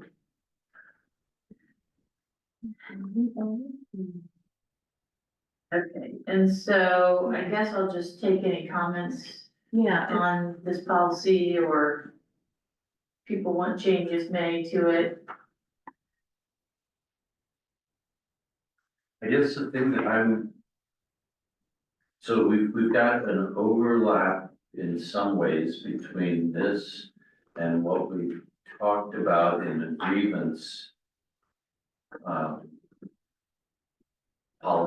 Okay, and so I guess I'll just take any comments Yeah, on this policy, or people want changes made to it. I guess the thing that so we've got an overlap in some ways between this and what we've talked about in the grievance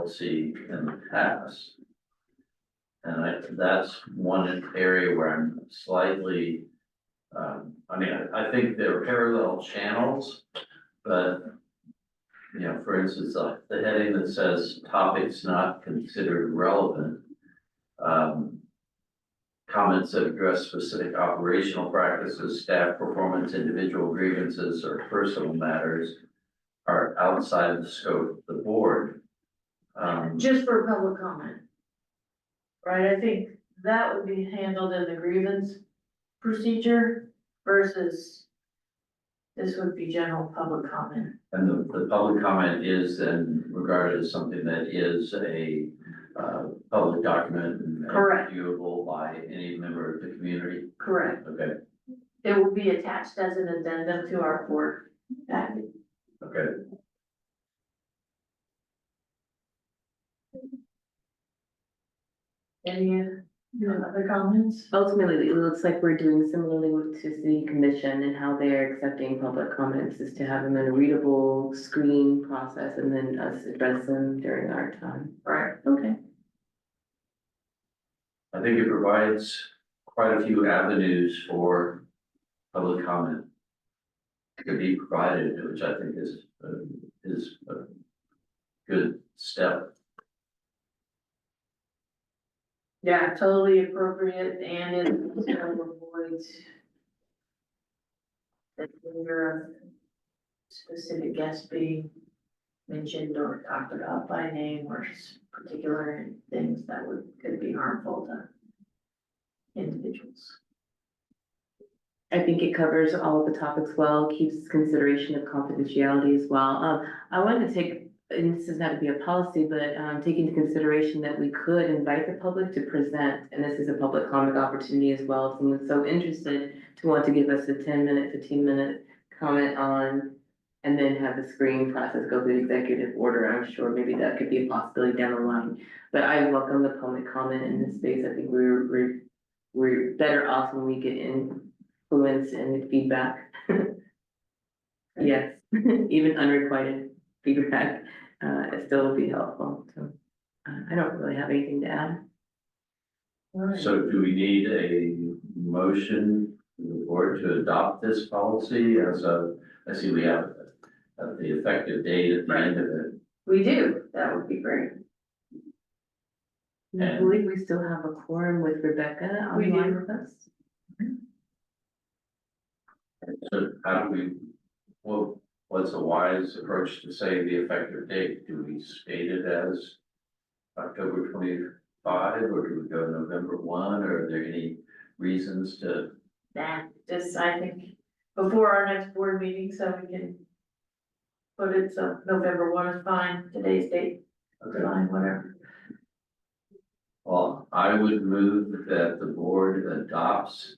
policy in the past. And that's one area where I'm slightly, I mean, I think there are parallel channels, but, you know, for instance, like the heading that says topics not considered relevant, comments that address specific operational practices, staff performance, individual grievances, or personal matters are outside the scope of the board. Just for public comment. Right, I think that would be handled in the grievance procedure versus this would be general public comment. And the public comment is then regarded as something that is a public document and Correct. viewable by any member of the community. Correct. Okay, It will be attached as an addendum to our board package. okay. Any other comments? Ultimately, it looks like we're doing similarly with to city commission and how they're accepting public comments is to have them in a readable screen process and then us address them during our time. Right. Okay. I think it provides quite a few avenues for public comment to be provided, which I think is a good step. Yeah, totally appropriate and it avoids the danger of specific guests being mentioned or talked about by name or particular things that could be harmful to individuals. I think it covers all of the topics well, keeps consideration of confidentiality as well. I wanted to take, and this is not to be a policy, but take into consideration that we could invite the public to present, and this is a public comment opportunity as well. If someone's so interested to want to give us a 10-minute, 15-minute comment on, and then have the screening process go through the executive order, I'm sure maybe that could be a possibility down the line. But I welcome the public comment in this space. I think we're better off when we get influence and feedback. Yes, even unrequited feedback, it still would be helpful. So I don't really have anything to add. So do we need a motion for the board to adopt this policy as of, I see we have the effective date at the end of it. We do, that would be great. I believe we still have a quorum with Rebecca We do. online with us. So how do we, well, what's a wise approach to say the effective date? Do we state it as October 25, or do we go November 1? Or are there any reasons to? Just, I think, before our next board meeting, so we can put it, so November 1 is fine, today's date, Okay. fine, whatever. Well, I would move that the board adopts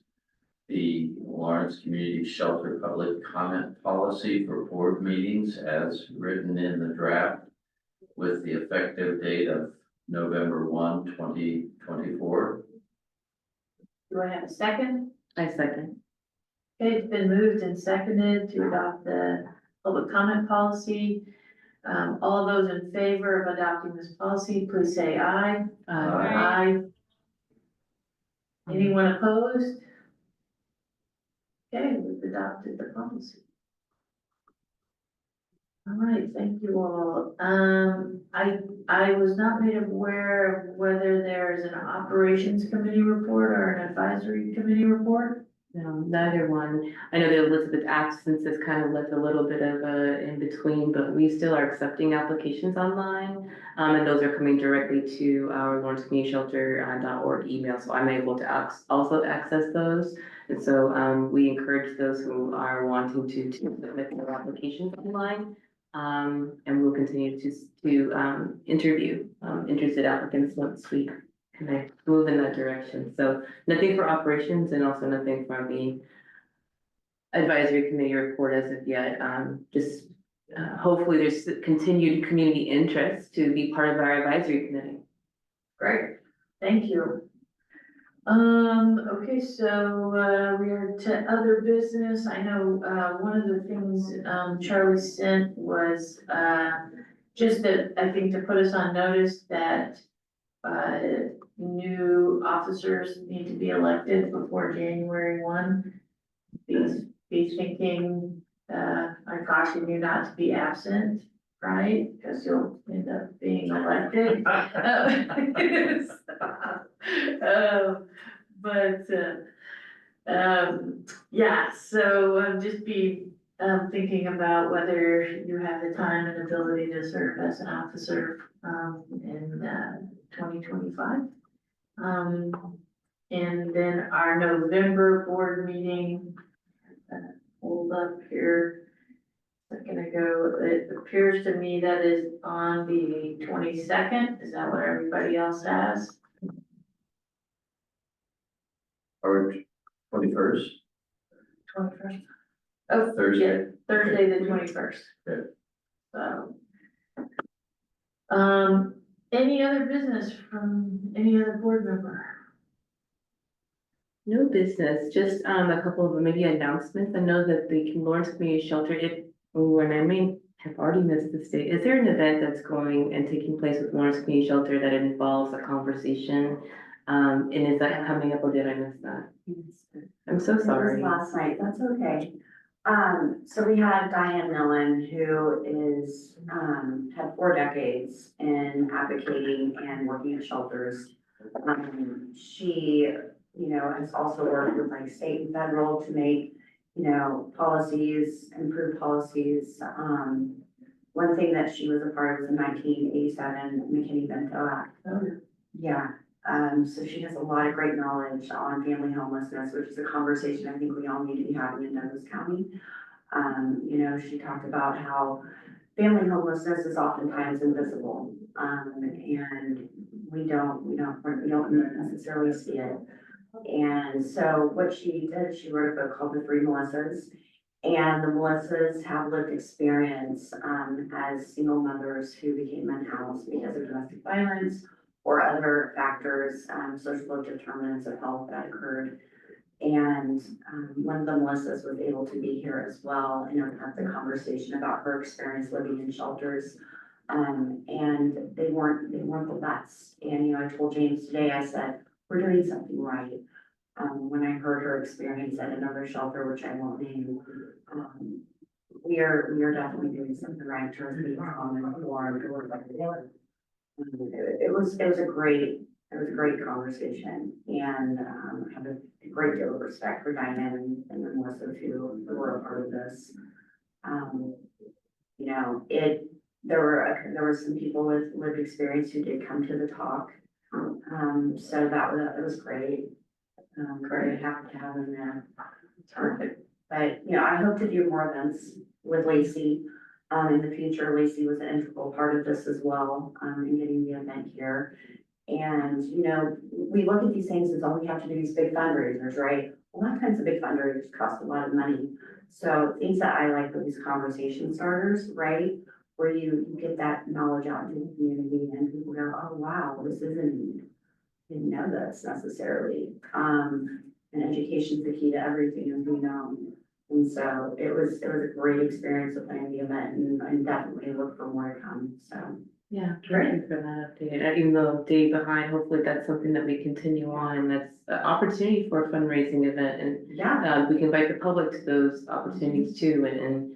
the Lawrence Community Shelter public comment policy for board meetings as written in the draft with the effective date of November 1, 2024. Do I have a second? I second. Okay, it's been moved and seconded to adopt the public comment policy. All those in favor of adopting this policy, please say aye. Aye. Anyone opposed? Okay, we've adopted the policy. All right, thank you all. I was not made aware of whether there's an operations committee report or an advisory committee report. No, neither one. I know that Elizabeth's absence has kind of left a little bit of a in between, but we still are accepting applications online. And those are coming directly to our Lawrence Community Shelter.org email, so I'm able to also access those. And so we encourage those who are wanting to submit their applications online. And we'll continue to interview interested applicants once we kind of move in that direction. So nothing for operations and also nothing for the advisory committee report as of yet. Just hopefully there's continued community interest to be part of our advisory committee. Great, thank you. Okay, so we are to other business. I know one of the things Charlie sent was just that, I think to put us on notice that, new officers need to be elected before January 1. Be thinking, I caution you not to be absent, right? Because you'll end up being elected. But, yeah, so just be, thinking about whether you have the time and ability to serve as an officer, in, 2025. And then our November board meeting, hold up here a second ago, it appears to me that is on the 22nd. Is that what everybody else has? Or 21st, 21st? Oh, Thursday. yeah, Thursday, the 21st. Good. So. Any other business from any other board member? No business, just a couple of maybe announcements. I know that the Lawrence Community Shelter, and I may have already missed this date. Is there an event that's going and taking place with Lawrence Community Shelter that involves a conversation? And is that coming up or did I miss that? I'm so It was sorry. last night, that's okay. So we had Diane Millen, who is, had 4 decades in advocating and working at shelters. She, has also worked with like state and federal to make, policies, improve policies. One thing that she was a part of was the 1987 McKinney-Vento Act. Yeah, so she has a lot of great knowledge on family homelessness, which is a conversation I think we all need to be having in Douglas County. She talked about how family homelessness is oftentimes invisible, and we don't necessarily see it. And so what she did, she wrote a book called The Three Melissas. And the Melissas have lived experience as single mothers who became unhoused because of domestic violence or other factors, social determinants of health that occurred. And one of the Melissas was able to be here as well and have the conversation about her experience living in shelters. And they weren't the best. And I told James today, I said, we're doing something right. When I heard her experience at another shelter, which I won't name, we are definitely doing something right to be calm and informed. It was a great conversation, and I have a great deal of respect for Diane and the Melissa who were a part of this. There were some people with lived experience who did come to the talk. So it was great. Very happy to have them there. Perfect. But, I hope to do more events with Lacey. In the future, Lacey was an integral part of this as well, in getting the event here. And, we look at these things as, we have to do these big fundraisers, right? A lot of times the big fundraisers cost a lot of money. So things that I like are these conversation starters, right? Where you get that knowledge out into the community and people go, oh, wow, didn't know this necessarily. And education's the key to everything, as we know. And so it was a great experience of planning the event, and definitely look for more to come, so. Yeah, thank you for that update. And even though day behind, hopefully that's something that we continue on, and that's an opportunity for a fundraising event. And Yeah, we can invite the public to those opportunities too, and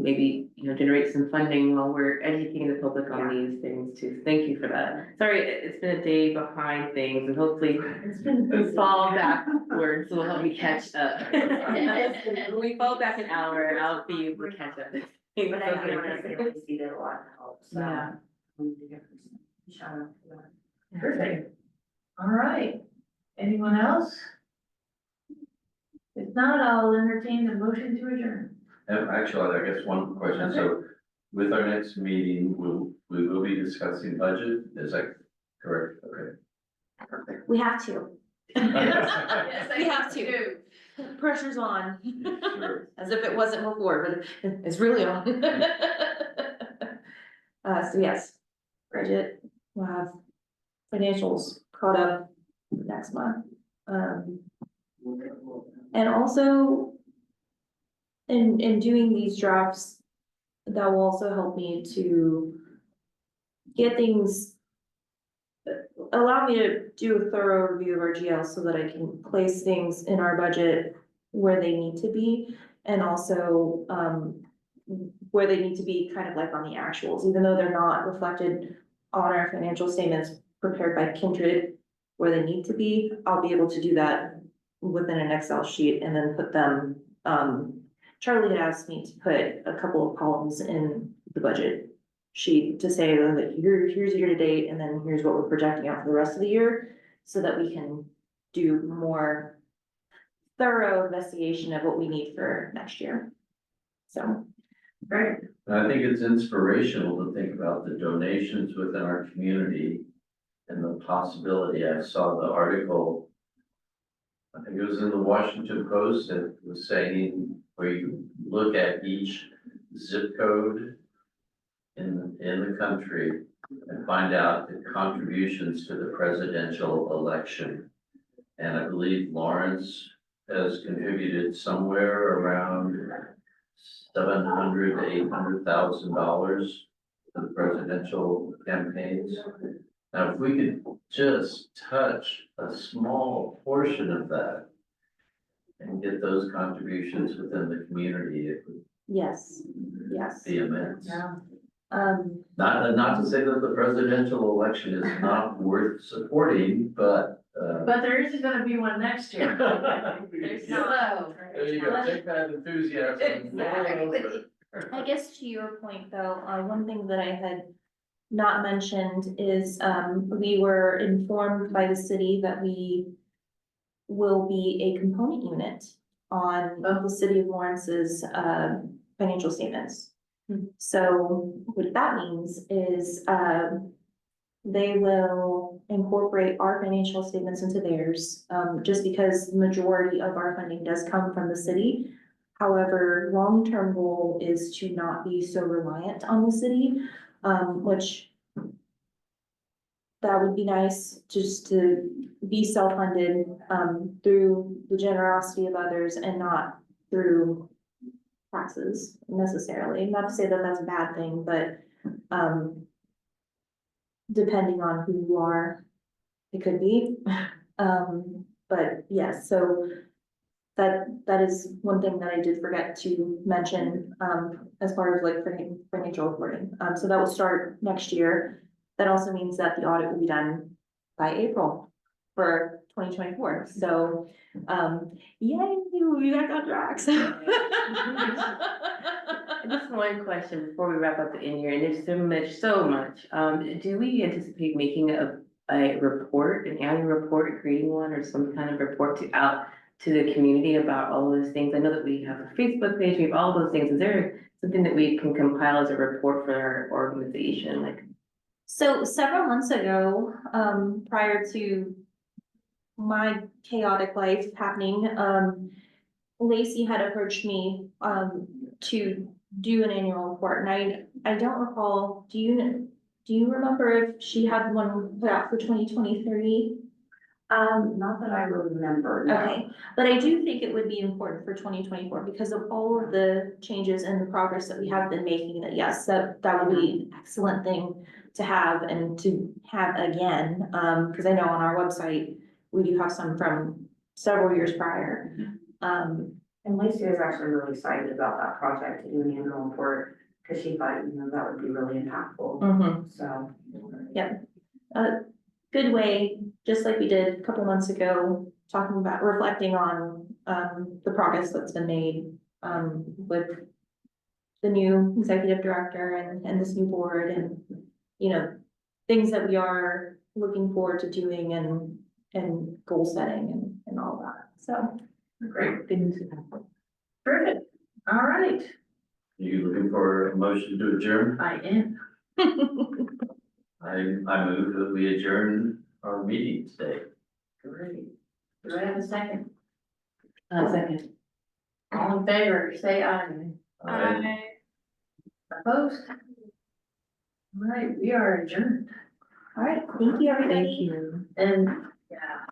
maybe, generate some funding while we're educating the public on these things too. Thank you for that. Sorry, it's been a day behind things, and hopefully it's been we fall backwards, so we'll help me catch up. When we fall back an hour, I'll be able to catch up. but I know when I say Lacey did a lot to help, so. Yeah. Shout out to that. Perfect. All right. Anyone else? If not, I'll entertain the motion to adjourn. Actually, I guess one question, so with our next meeting, we will be discussing budget, is that correct? Okay. We have to. Yes, We have to. do. Pressure's on. Sure. As if it wasn't before, but it's really on. So yes, budget, we'll have financials caught up next month. And also in doing these drafts, that will also help me to get things. Allow me to do a thorough review of our GL so that I can place things in our budget where they need to be. And also, where they need to be kind of like on the actuals, even though they're not reflected on our financial statements prepared by Kindred where they need to be, I'll be able to do that within an Excel sheet and then put them, Charlie had asked me to put a couple of columns in the budget sheet to say that here's year to date, and then here's what we're projecting out for the rest of the year, so that we can do more thorough investigation of what we need for next year. So, Great. And I think it's inspirational to think about the donations within our community and the possibility. I saw the article, I think it was in the Washington Post, that was saying where you look at each zip code in the country and find out the contributions to the presidential election. And I believe Lawrence has contributed somewhere around $700,000 to $800,000 to the presidential campaigns. Now, if we could just touch a small portion of that and get those contributions within the community, it would yes, be immense. Yeah. Not to say that the presidential election is not worth supporting, but But there isn't gonna be one next year. There's no. there you go, take that enthusiasm. and roll it over. I guess to your point though, one thing that I had not mentioned is, we were informed by the city that we will be a component unit on the city of Lawrence's, financial statements. So what that means is, they will incorporate our financial statements into theirs, just because the majority of our funding does come from the city. However, long-term goal is to not be so reliant on the city, which that would be nice, just to be self-funded, through the generosity of others and not through taxes necessarily. Not to say that that's a bad thing, but, depending on who you are, it could be. But yes, so that is one thing that I did forget to mention, as far as like financial reporting. So that will start next year. That also means that the audit will be done by April for 2024. So, yay, we back on track. Just one question before we wrap up the in-year, and there's so much. Do we anticipate making a report, an annual report, creating one or some kind of report out to the community about all those things? I know that we have a Facebook page, we have all those things. Is there something that we can compile as a report for our organization? Like, So several months ago, prior to my chaotic life happening, Lacey had approached me, to do an annual report, and I don't recall, do you remember if she had one put out for 2023? Not that I remember, no. Okay, but I do think it would be important for 2024 because of all of the changes and the progress that we have been making, that yes, that would be an excellent thing to have and to have again, because I know on our website, we do have some from several years prior. And Lacey was actually really excited about that project, to do an annual report, because she thought, that would be really impactful, so. Yep. Good way, just like we did a couple months ago, talking about, reflecting on, the progress that's been made, with the new executive director and this new board and, things that we are looking forward to doing and goal setting and all that, so. Great, good news to have. perfect. All right, You looking for a motion to adjourn? I am. I move that we adjourn our meeting today. Great. Do I have a second? Second. All in favor, say aye. Opposed? All right, we are adjourned. All right, thank you, everybody. Thank you. And, yeah.